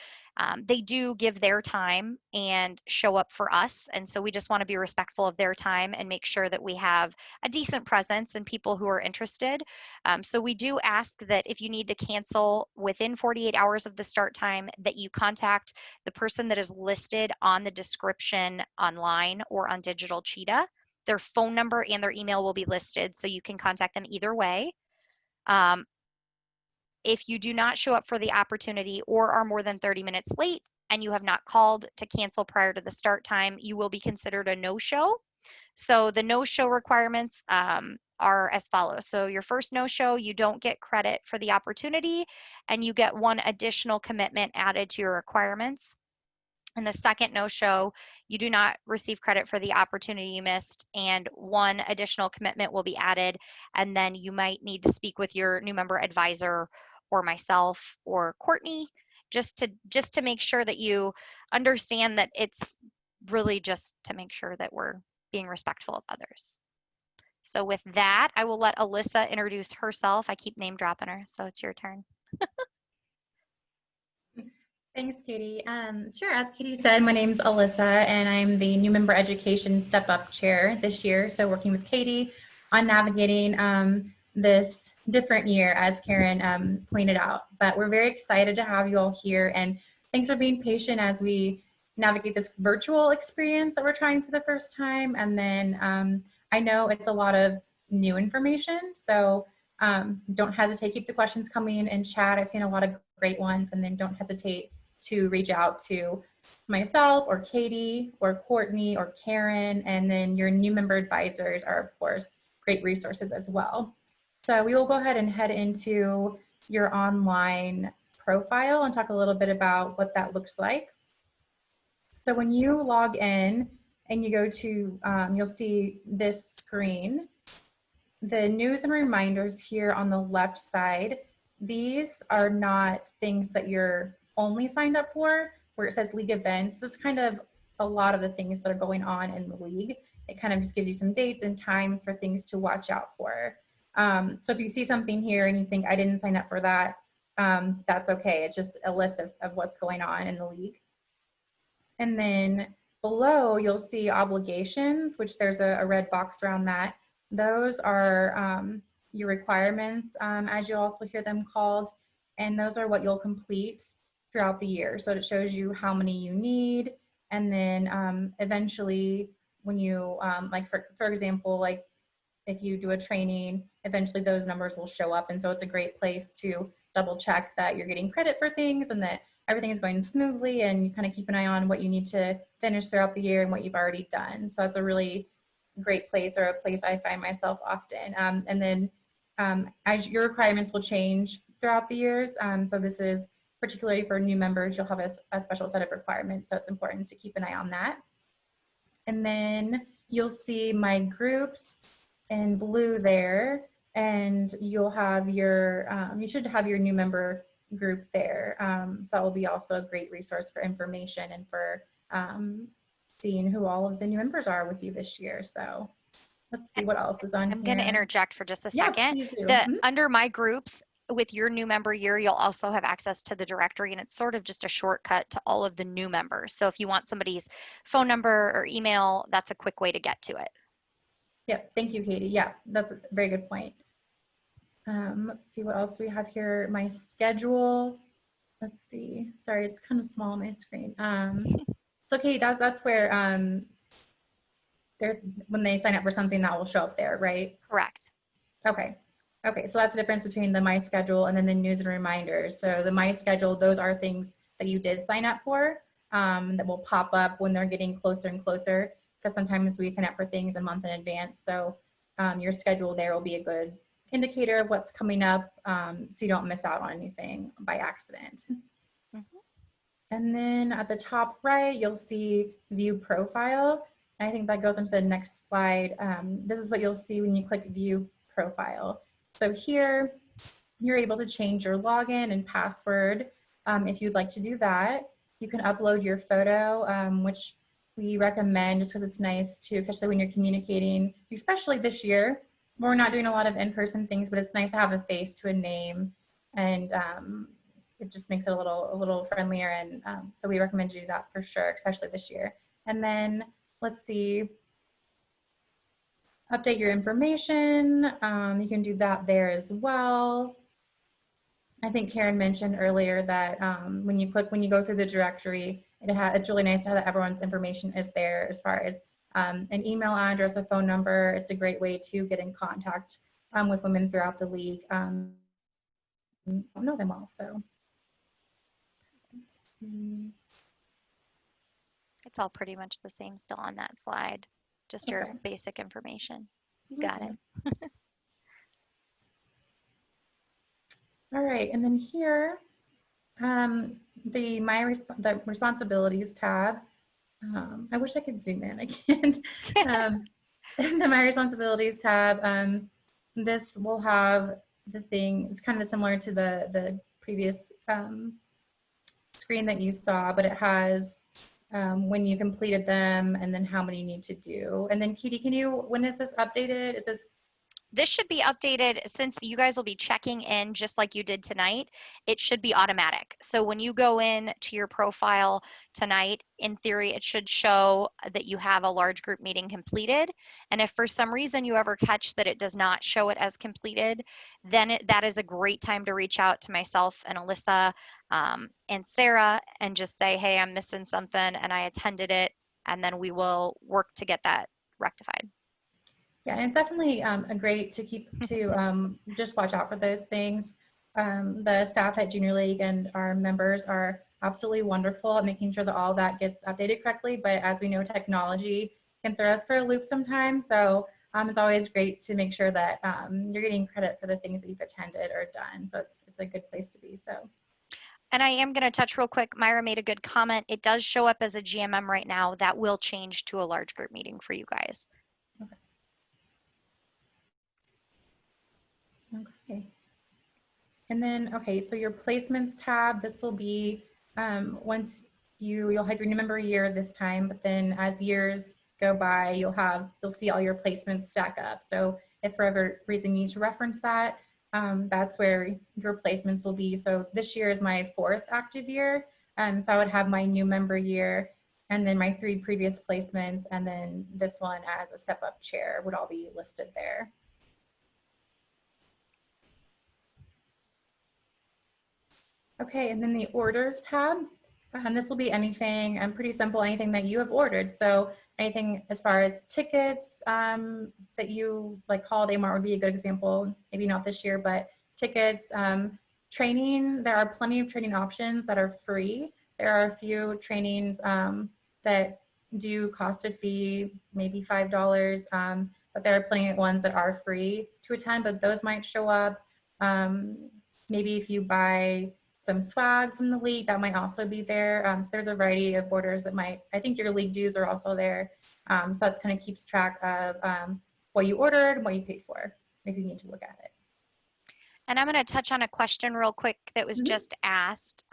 S7: they do give their time and show up for us. And so we just want to be respectful of their time and make sure that we have a decent presence and people who are interested. So we do ask that if you need to cancel within 48 hours of the start time, that you contact the person that is listed on the description online or on Digital Cheetah. Their phone number and their email will be listed, so you can contact them either way. If you do not show up for the opportunity or are more than 30 minutes late and you have not called to cancel prior to the start time, you will be considered a no-show. So the no-show requirements are as follows. So your first no-show, you don't get credit for the opportunity, and you get one additional commitment added to your requirements. And the second no-show, you do not receive credit for the opportunity you missed, and one additional commitment will be added. And then you might need to speak with your new member advisor or myself or Courtney just to make sure that you understand that it's really just to make sure that we're being respectful of others. So with that, I will let Alyssa introduce herself. I keep name dropping her, so it's your turn.
S10: Thanks, Katie. Sure, as Katie said, my name's Alyssa, and I'm the new member education step-up chair this year. So working with Katie on navigating this different year, as Karen pointed out. But we're very excited to have you all here, and thanks for being patient as we navigate this virtual experience that we're trying for the first time. And then I know it's a lot of new information, so don't hesitate, keep the questions coming in chat. I've seen a lot of great ones, and then don't hesitate to reach out to myself or Katie or Courtney or Karen, and then your new member advisors are of course great resources as well. So we will go ahead and head into your online profile and talk a little bit about what that looks like. So when you log in and you go to, you'll see this screen. The news and reminders here on the left side, these are not things that you're only signed up for, where it says league events. It's kind of a lot of the things that are going on in the league. It kind of just gives you some dates and times for things to watch out for. So if you see something here and you think I didn't sign up for that, that's okay. It's just a list of what's going on in the league. And then below you'll see obligations, which there's a red box around that. Those are your requirements, as you also hear them called, and those are what you'll complete throughout the year. So it shows you how many you need, and then eventually when you, like for example, like if you do a training, eventually those numbers will show up, and so it's a great place to double check that you're getting credit for things and that everything is going smoothly, and you kind of keep an eye on what you need to finish throughout the year and what you've already done. So it's a really great place, or a place I find myself often. And then as your requirements will change throughout the years. So this is particularly for new members, you'll have a special set of requirements. So it's important to keep an eye on that. And then you'll see my groups in blue there, and you'll have your, you should have your new member group there. So that will be also a great resource for information and for seeing who all of the new members are with you this year. So let's see what else is on here.
S7: I'm going to interject for just a
S10: Yeah,
S7: second.
S10: please do.
S7: Under my groups, with your new member year, you'll also have access to the directory, and it's sort of just a shortcut to all of the new members. So if you want somebody's phone number or email, that's a quick way to get to it.
S10: Yeah, thank you, Katie. Yeah, that's a very good point. Let's see what else we have here. My schedule. Let's see. Sorry, it's kind of small on my screen. So Katie, that's where they're, when they sign up for something, that will show up there, right?
S7: Correct.
S10: Okay. Okay, so that's the difference between the My Schedule and then the news and reminders. So the My Schedule, those are things that you did sign up for that will pop up when they're getting closer and closer, because sometimes we sign up for things a month in advance. So your schedule there will be a good indicator of what's coming up, so you don't miss out on anything by accident.
S7: Mhm.
S10: And then at the top right, you'll see View Profile. And I think that goes into the next slide. This is what you'll see when you click View Profile. So here, you're able to change your login and password. If you'd like to do that, you can upload your photo, which we recommend just because it's nice to, especially when you're communicating, especially this year. We're not doing a lot of in-person things, but it's nice to have a face to a name, and it just makes it a little friendlier. And so we recommend you do that for sure, especially this year. And then let's see, update your information. You can do that there as well. I think Karen mentioned earlier that when you go through the directory, it's really nice to have that everyone's information is there, as far as an email address, a phone number. It's a great way to get in contact with women throughout the league. I don't know them all, so let's see.
S7: It's all pretty much the same still on that slide. Just your
S10: Okay.
S7: basic information. You got
S10: Okay.
S7: it.
S10: All right, and then here, the responsibilities tab. I wish I could zoom in. I can't. The My Responsibilities tab. This will have the thing. It's kind of similar to the previous screen that you saw, but it has when you completed them and then how many you need to do. And then Katie, when is this updated? Is this?
S7: This should be updated since you guys will be checking in just like you did tonight. It should be automatic. So when you go in to your profile tonight, in theory, it should show that you have a large group meeting completed. And if for some reason you ever catch that it does not show it as completed, then that is a great time to reach out to myself and Alyssa and Sarah and just say, hey, I'm missing something and I attended it. And then we will work to get that rectified.
S10: Yeah, and it's definitely a great to keep to just watch out for those things. The staff at Junior League and our members are absolutely wonderful at making sure that all that gets updated correctly. But as we know, technology can throw us for a loop sometimes. So it's always great to make sure that you're getting credit for the things that you've attended or done. So it's a good place to be. So.
S7: And I am going to touch real quick. Myra made a good comment. It does show up as a GMM right now. That will change to a large group meeting for you guys.
S10: Okay. And then, okay, so your placements tab, this will be once you'll have your new member year this time, but then as years go by, you'll see all your placements stack up. So if for whatever reason you need to reference that, that's where your placements will be. So this year is my 4th active year. So I would have my new member year and then my 3 previous placements, and then this one as a step up chair would all be listed there. Okay, and then the orders tab, and this will be anything, pretty simple, anything that you have ordered. So anything as far as tickets that you, like Holiday Mart would be a good example, maybe not this year, but tickets, training, there are plenty of training options that are free. There are a few trainings that do cost a fee, maybe $5, but there are plenty of ones that are free to attend, but those might show up. Maybe if you buy some swag from the league, that might also be there. So there's a variety of orders that I think your league dues are also there. So that's kind of keeps track of what you ordered and what you paid for, if you need to look at it.
S7: And I'm going to touch on a question real quick that was just asked.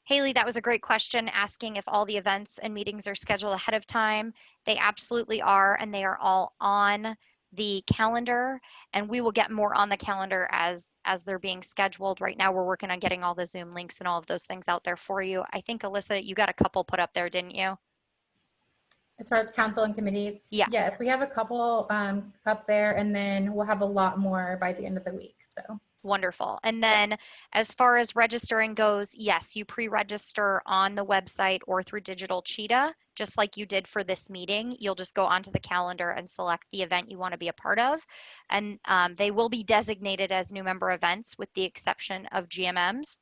S7: Haley, that was a great question, asking if all the events and meetings are scheduled ahead of time. They absolutely are, and they are all on the calendar, and we will get more on the calendar as they're being scheduled. Right now, we're working on getting all the Zoom links and all of those things out there for you. I think, Alyssa, you got a couple put up there, didn't you?
S10: As far as council and committees,
S7: yeah.
S10: Yes, we have a couple up there, and then we'll have a lot more by the end of the week. So
S7: Wonderful. And then as far as registering goes, yes, you pre-register on the website or through Digital Cheetah, just like you did for this meeting. You'll just go onto the calendar and select the event you want to be a part of. And they will be designated as new member events with the exception of GMMs.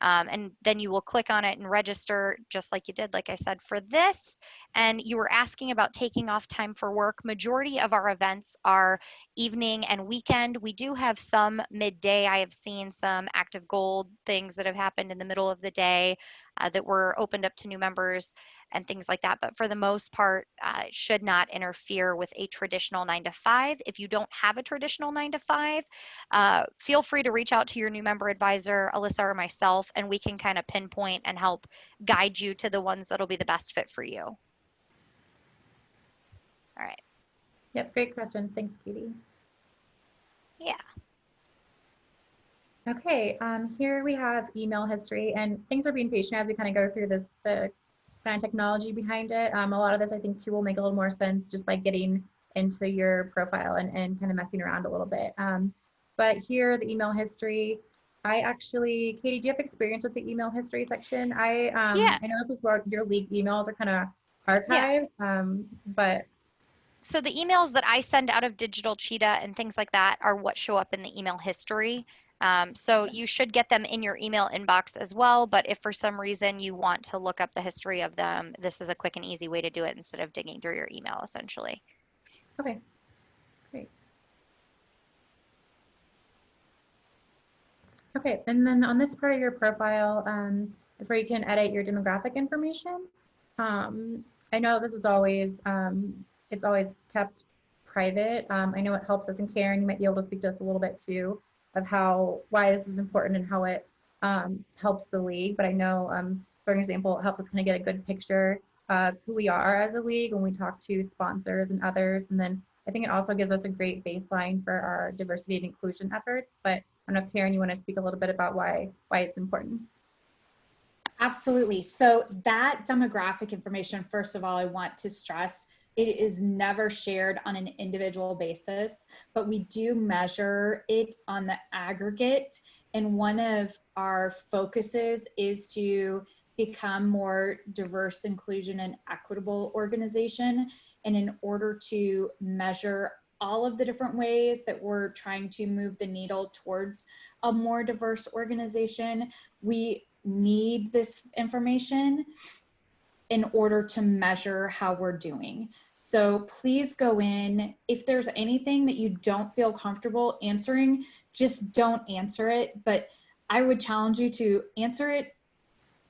S7: And then you will click on it and register just like you did, like I said, for this. And you were asking about taking off time for work. Majority of our events are evening and weekend. We do have some midday. I have seen some active gold things that have happened in the middle of the day that were opened up to new members and things like that. But for the most part, it should not interfere with a traditional 9 to 5. If you don't have a traditional 9 to 5, feel free to reach out to your new member advisor, Alyssa or myself, and we can kind of pinpoint and help guide you to the ones that'll be the best fit for you. All right.
S10: Yep, great question. Thanks, Katie.
S7: Yeah.
S10: Okay, here we have email history, and things are being patient as we kind of go through this, the kind of technology behind it. A lot of this, I think, too, will make a little more sense just by getting into your profile and kind of messing around a little bit. But here, the email history, I actually, Katie, do you have experience with the email history section?
S7: Yeah.
S10: I know this is where your league emails are kind of archived, but
S7: so the emails that I send out of Digital Cheetah and things like that are what show up in the email history. So you should get them in your email inbox as well. But if for some reason you want to look up the history of them, this is a quick and easy way to do it instead of digging through your email, essentially.
S10: okay, great. Okay, and then on this part of your profile is where you can edit your demographic information. I know this is always, it's always kept private. I know it helps us, and Karen, you might be able to speak to us a little bit too of why this is important and how it helps the league. But I know, for example, it helps us kind of get a good picture of who we are as a league when we talk to sponsors and others. And then I think it also gives us a great baseline for our diversity and inclusion efforts. But I don't know if Karen, you want to speak a little bit about why it's important.
S3: Absolutely. So that demographic information, first of all, I want to stress, it is never shared on an individual basis, but we do measure it on the aggregate. And one of our focuses is to become more diverse, inclusion, and equitable organization. And in order to measure all of the different ways that we're trying to move the needle towards a more diverse organization, we need this information in order to measure how we're doing. So please go in. If there's anything that you don't feel comfortable answering, just don't answer it. But I would challenge you to answer it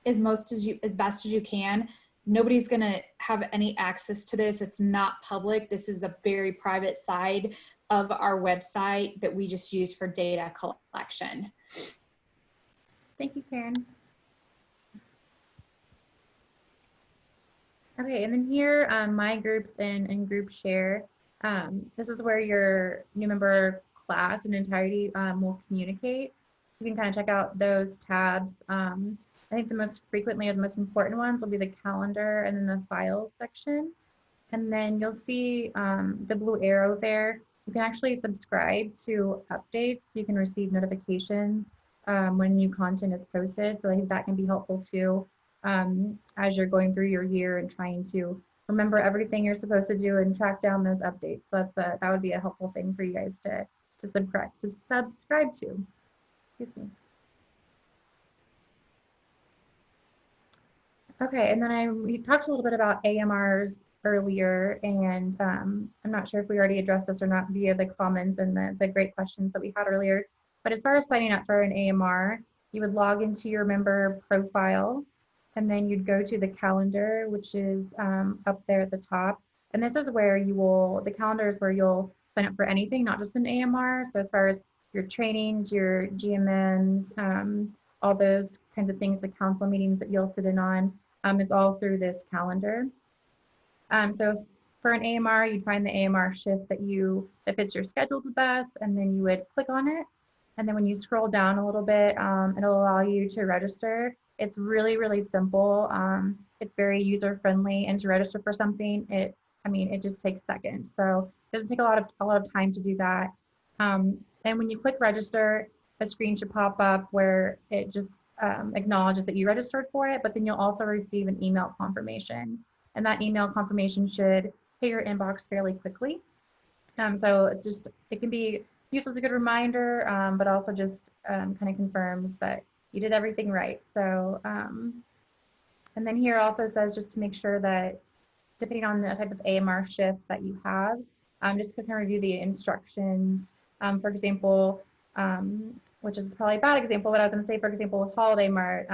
S3: as best as you can. Nobody's gonna have any access to this. It's not public. This is the very private side of our website that we just use for data collection.
S10: Thank you, Karen. Okay, and then here, my groups and group share. This is where your new member class in entirety will communicate. You can kind of check out those tabs. I think the most frequently or the most important ones will be the calendar and then the files section. And then you'll see the blue arrow there. You can actually subscribe to updates. You can receive notifications when new content is posted. So I think that can be helpful too as you're going through your year and trying to remember everything you're supposed to do and track down those updates. So that would be a helpful thing for you guys to subscribe to. Excuse me. Okay, and then we talked a little bit about AMRs earlier, and I'm not sure if we already addressed this or not via the comments and the great questions that we had earlier. But as far as signing up for an AMR, you would log into your member profile, and then you'd go to the calendar, which is up there at the top. And this is where the calendar is where you'll sign up for anything, not just an AMR. So as far as your trainings, your GMMs, all those kinds of things, the council meetings that you'll sit in on, it's all through this calendar. So for an AMR, you'd find the AMR shift that fits your schedule the best, and then you would click on it. And then when you scroll down a little bit, it'll allow you to register. It's really, really simple. It's very user-friendly, and to register for something, it just takes seconds. So it doesn't take a lot of time to do that. And when you click register, a screen should pop up where it just acknowledges that you registered for it, but then you'll also receive an email confirmation. And that email confirmation should hit your inbox fairly quickly. So it can be used as a good reminder, but also just kind of confirms that you did everything right. So, and then here also says just to make sure that depending on the type of AMR shift that you have, just to kind of review the instructions. For example, which is probably a bad example, but I was going to say, for example, with Holiday Mart,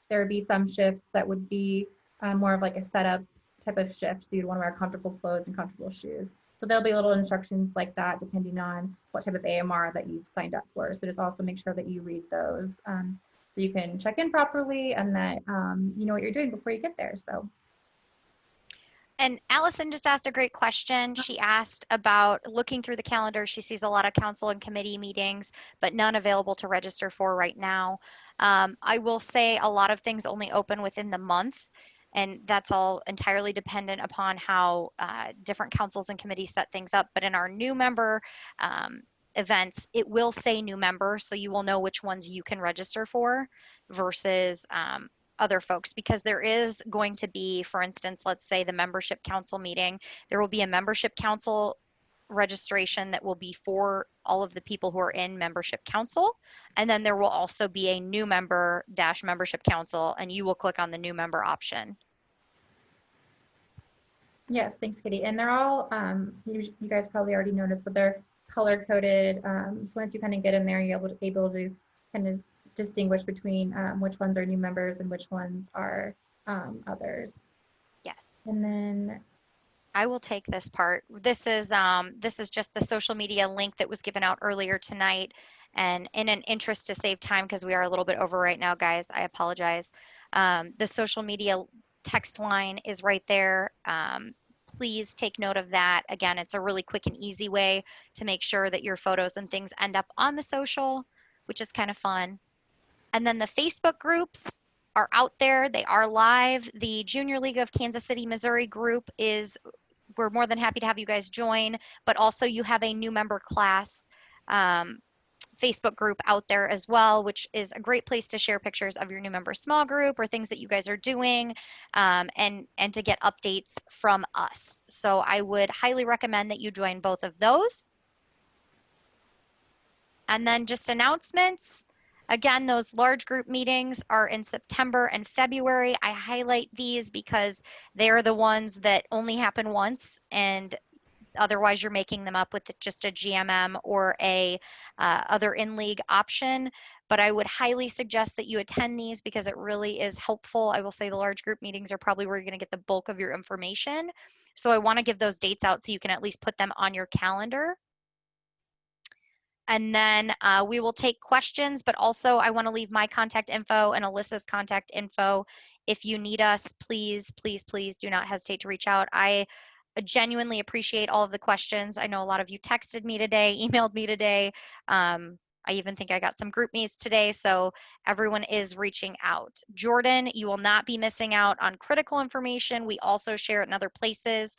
S10: there would be some shifts that would be more of like a setup type of shift. So you'd want to wear comfortable clothes and comfortable shoes. So there'll be little instructions like that depending on what type of AMR that you've signed up for. So just also make sure that you read those so you can check in properly and that you know what you're doing before you get there. So.
S7: And Allison just asked a great question. She asked about looking through the calendar. She sees a lot of council and committee meetings, but none available to register for right now. I will say a lot of things only open within the month, and that's all entirely dependent upon how different councils and committees set things up. But in our new member events, it will say new member, so you will know which ones you can register for versus other folks, because there is going to be, for instance, let's say the membership council meeting, there will be a membership council registration that will be for all of the people who are in membership council. And then there will also be a new member dash membership council, and you will click on the new member option.
S10: Yes, thanks, Kitty. And they're all, you guys probably already noticed, but they're color coded. So once you kind of get in there, you're able to kind of distinguish between which ones are new members and which ones are others.
S7: Yes.
S10: And then
S7: I will take this part. This is just the social media link that was given out earlier tonight. And in an interest to save time, because we are a little bit over right now, guys, I apologize. The social media text line is right there. Please take note of that. Again, it's a really quick and easy way to make sure that your photos and things end up on the social, which is kind of fun. And then the Facebook groups are out there. They are live. The Junior League of Kansas City, Missouri group we're more than happy to have you guys join, but also you have a new member class Facebook group out there as well, which is a great place to share pictures of your new member small group or things that you guys are doing, and to get updates from us. So I would highly recommend that you join both of those. And then just announcements. Again, those large group meetings are in September and February. I highlight these because they're the ones that only happen once, and otherwise you're making them up with just a GMM or a other in-league option. But I would highly suggest that you attend these because it really is helpful. I will say the large group meetings are probably where you're going to get the bulk of your information. So I want to give those dates out so you can at least put them on your calendar. And then we will take questions, but also I want to leave my contact info and Alyssa's contact info. If you need us, please, please, please do not hesitate to reach out. I genuinely appreciate all of the questions. I know a lot of you texted me today, emailed me today. I even think I got some group meets today, so everyone is reaching out. Jordan, you will not be missing out on critical information. We also share it in other places.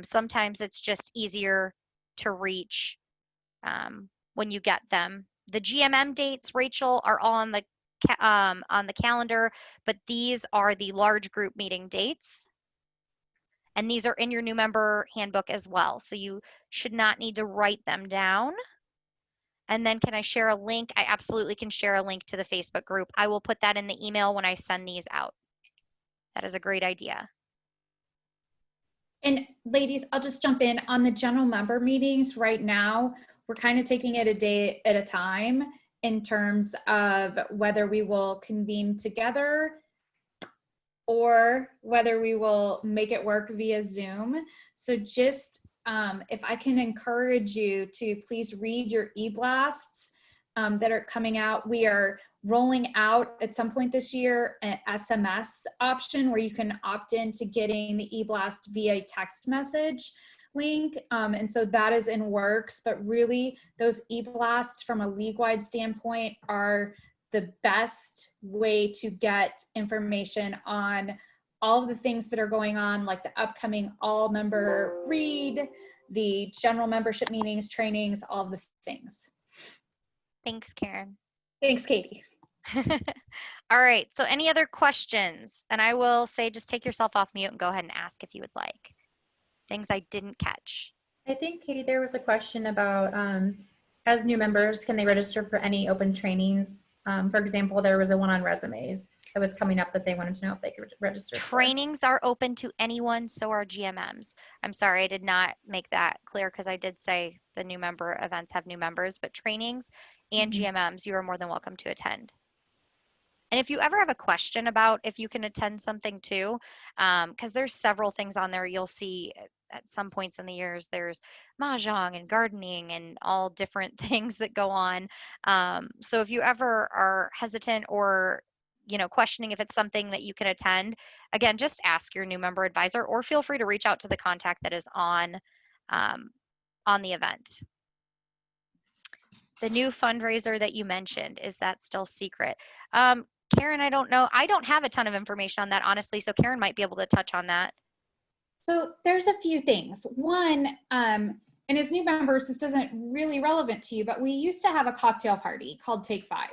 S7: Sometimes it's just easier to reach when you get them. The GMM dates, Rachel, are all on the calendar, but these are the large group meeting dates. And these are in your new member handbook as well. So you should not need to write them down. And then can I share a link? I absolutely can share a link to the Facebook group. I will put that in the email when I send these out. That is a great idea.
S3: And ladies, I'll just jump in on the general member meetings right now. We're kind of taking it a day at a time in terms of whether we will convene together or whether we will make it work via Zoom. So just if I can encourage you to please read your e-blasts that are coming out. We are rolling out at some point this year an SMS option where you can opt in to getting the e-blast via text message link. And so that is in works, but really those e-blasts from a league-wide standpoint are the best way to get information on all of the things that are going on, like the upcoming all member read, the general membership meetings, trainings, all of the things.
S7: Thanks, Karen.
S3: Thanks, Katie.
S7: All right. So any other questions? And I will say just take yourself off mute and go ahead and ask if you would like. Things I didn't catch.
S10: I think, Katie, there was a question about, as new members, can they register for any open trainings? For example, there was a one on resumes that was coming up that they wanted to know if they could register for.
S7: Trainings are open to anyone, so are GMMs. I'm sorry, I did not make that clear because I did say the new member events have new members, but trainings and GMMs, you are more than welcome to attend. And if you ever have a question about if you can attend something too, because there's several things on there you'll see at some points in the years, there's mahjong and gardening and all different things that go on. So if you ever are hesitant or questioning if it's something that you can attend, again, just ask your new member advisor or feel free to reach out to the contact that is on the event. The new fundraiser that you mentioned, is that still secret? Karen, I don't know. I don't have a ton of information on that, honestly, so Karen might be able to touch on that.
S3: So there's a few things. One, and as new members, this isn't really relevant to you, but we used to have a cocktail party called Take 5.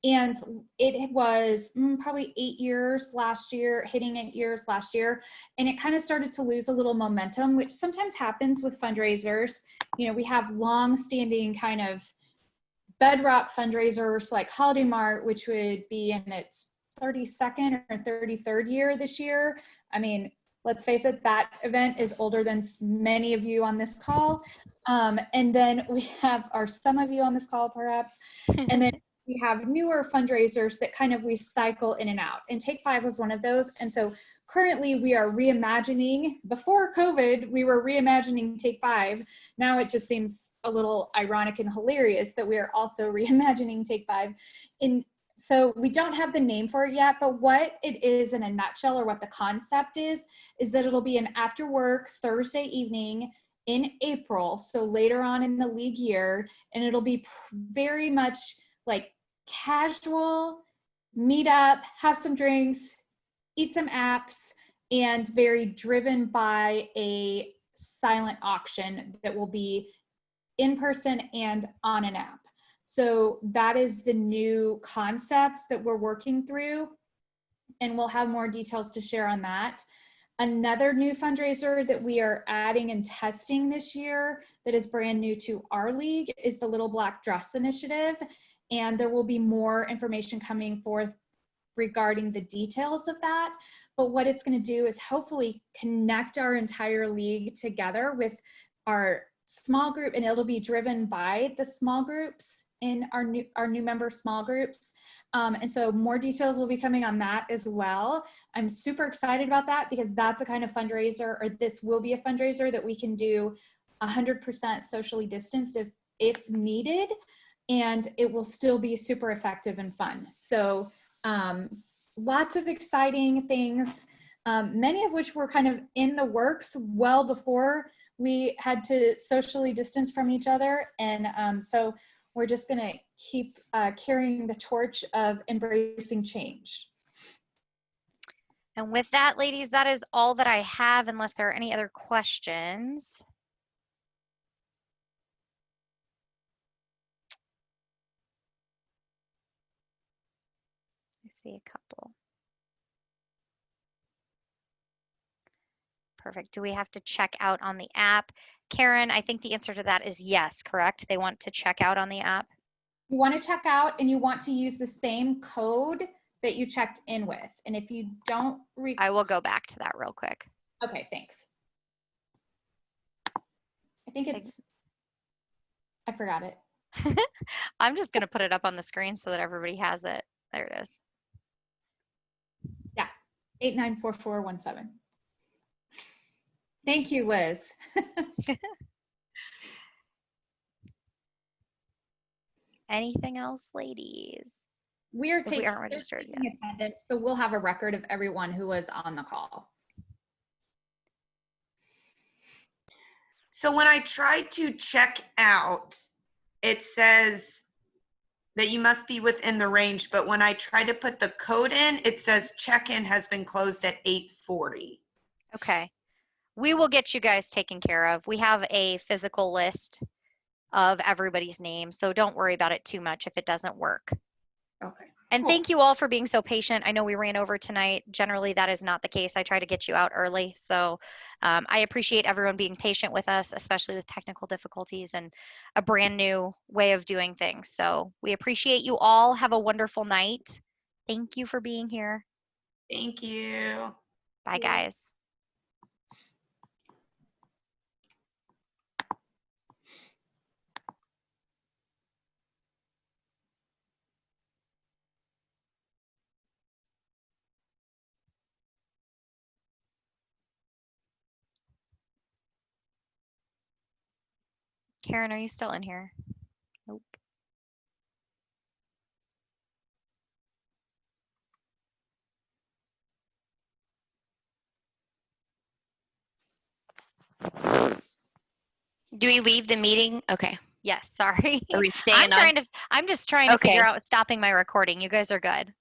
S3: And it was probably 8 years last year, hitting 8 years last year. And it kind of started to lose a little momentum, which sometimes happens with fundraisers. We have long-standing kind of bedrock fundraisers like Holiday Mart, which would be in its 32nd or 33rd year this year. I mean, let's face it, that event is older than many of you on this call. And then we have, or some of you on this call perhaps, and then we have newer fundraisers that kind of we cycle in and out. And Take 5 was one of those. And so currently we are reimagining, before COVID, we were reimagining Take 5. Now it just seems a little ironic and hilarious that we are also reimagining Take 5. So we don't have the name for it yet, but what it is in a nutshell, or what the concept is that it'll be an after work Thursday evening in April, so later on in the league year, and it'll be very much like casual, meet up, have some drinks, eat some apps, and very driven by a silent auction that will be in person and on an app. So that is the new concept that we're working through, and we'll have more details to share on that. Another new fundraiser that we are adding and testing this year that is brand new to our league is the Little Black Dress Initiative, and there will be more information coming forth regarding the details of that. But what it's going to do is hopefully connect our entire league together with our small group, and it'll be driven by the small groups in our new member small groups. And so more details will be coming on that as well. I'm super excited about that because that's a kind of fundraiser, or this will be a fundraiser that we can do 100% socially distanced if needed, and it will still be super effective and fun. So lots of exciting things, many of which were kind of in the works well before we had to socially distance from each other. And so we're just gonna keep carrying the torch of embracing change.
S7: And with that, ladies, that is all that I have, unless there are any other questions. I see a couple. Perfect. Do we have to check out on the app? Karen, I think the answer to that is yes, correct? They want to check out on the app?
S3: You want to check out, and you want to use the same code that you checked in with. And if you don't,
S7: I will go back to that real quick.
S3: Okay, thanks. I think it's, I forgot it.
S7: I'm just going to put it up on the screen so that everybody has it. There it is.
S3: Yeah, 894417. Thank you, Liz.
S7: Anything else, ladies?
S3: We are
S7: If we aren't registered, yes.
S3: Attendance, so we'll have a record of everyone who was on the call.
S9: So when I try to check out, it says that you must be within the range, but when I try to put the code in, it says check-in has been closed at 8:40.
S7: Okay. We will get you guys taken care of. We have a physical list of everybody's name, so don't worry about it too much if it doesn't work.
S9: Okay.
S7: And
S9: cool.
S7: thank you all for being so patient. I know we ran over tonight. Generally, that is not the case. I try to get you out early. So I appreciate everyone being patient with us, especially with technical difficulties and a brand new way of doing things. So we appreciate you all. Have a wonderful night. Thank you for being here.
S9: Thank you.
S7: Bye, guys. Karen, are you still in here? Nope. Do we leave the meeting? Okay. Yes, sorry.
S11: Are we staying on?
S7: I'm just trying to
S11: Okay.
S7: figure out stopping my recording. You guys are good.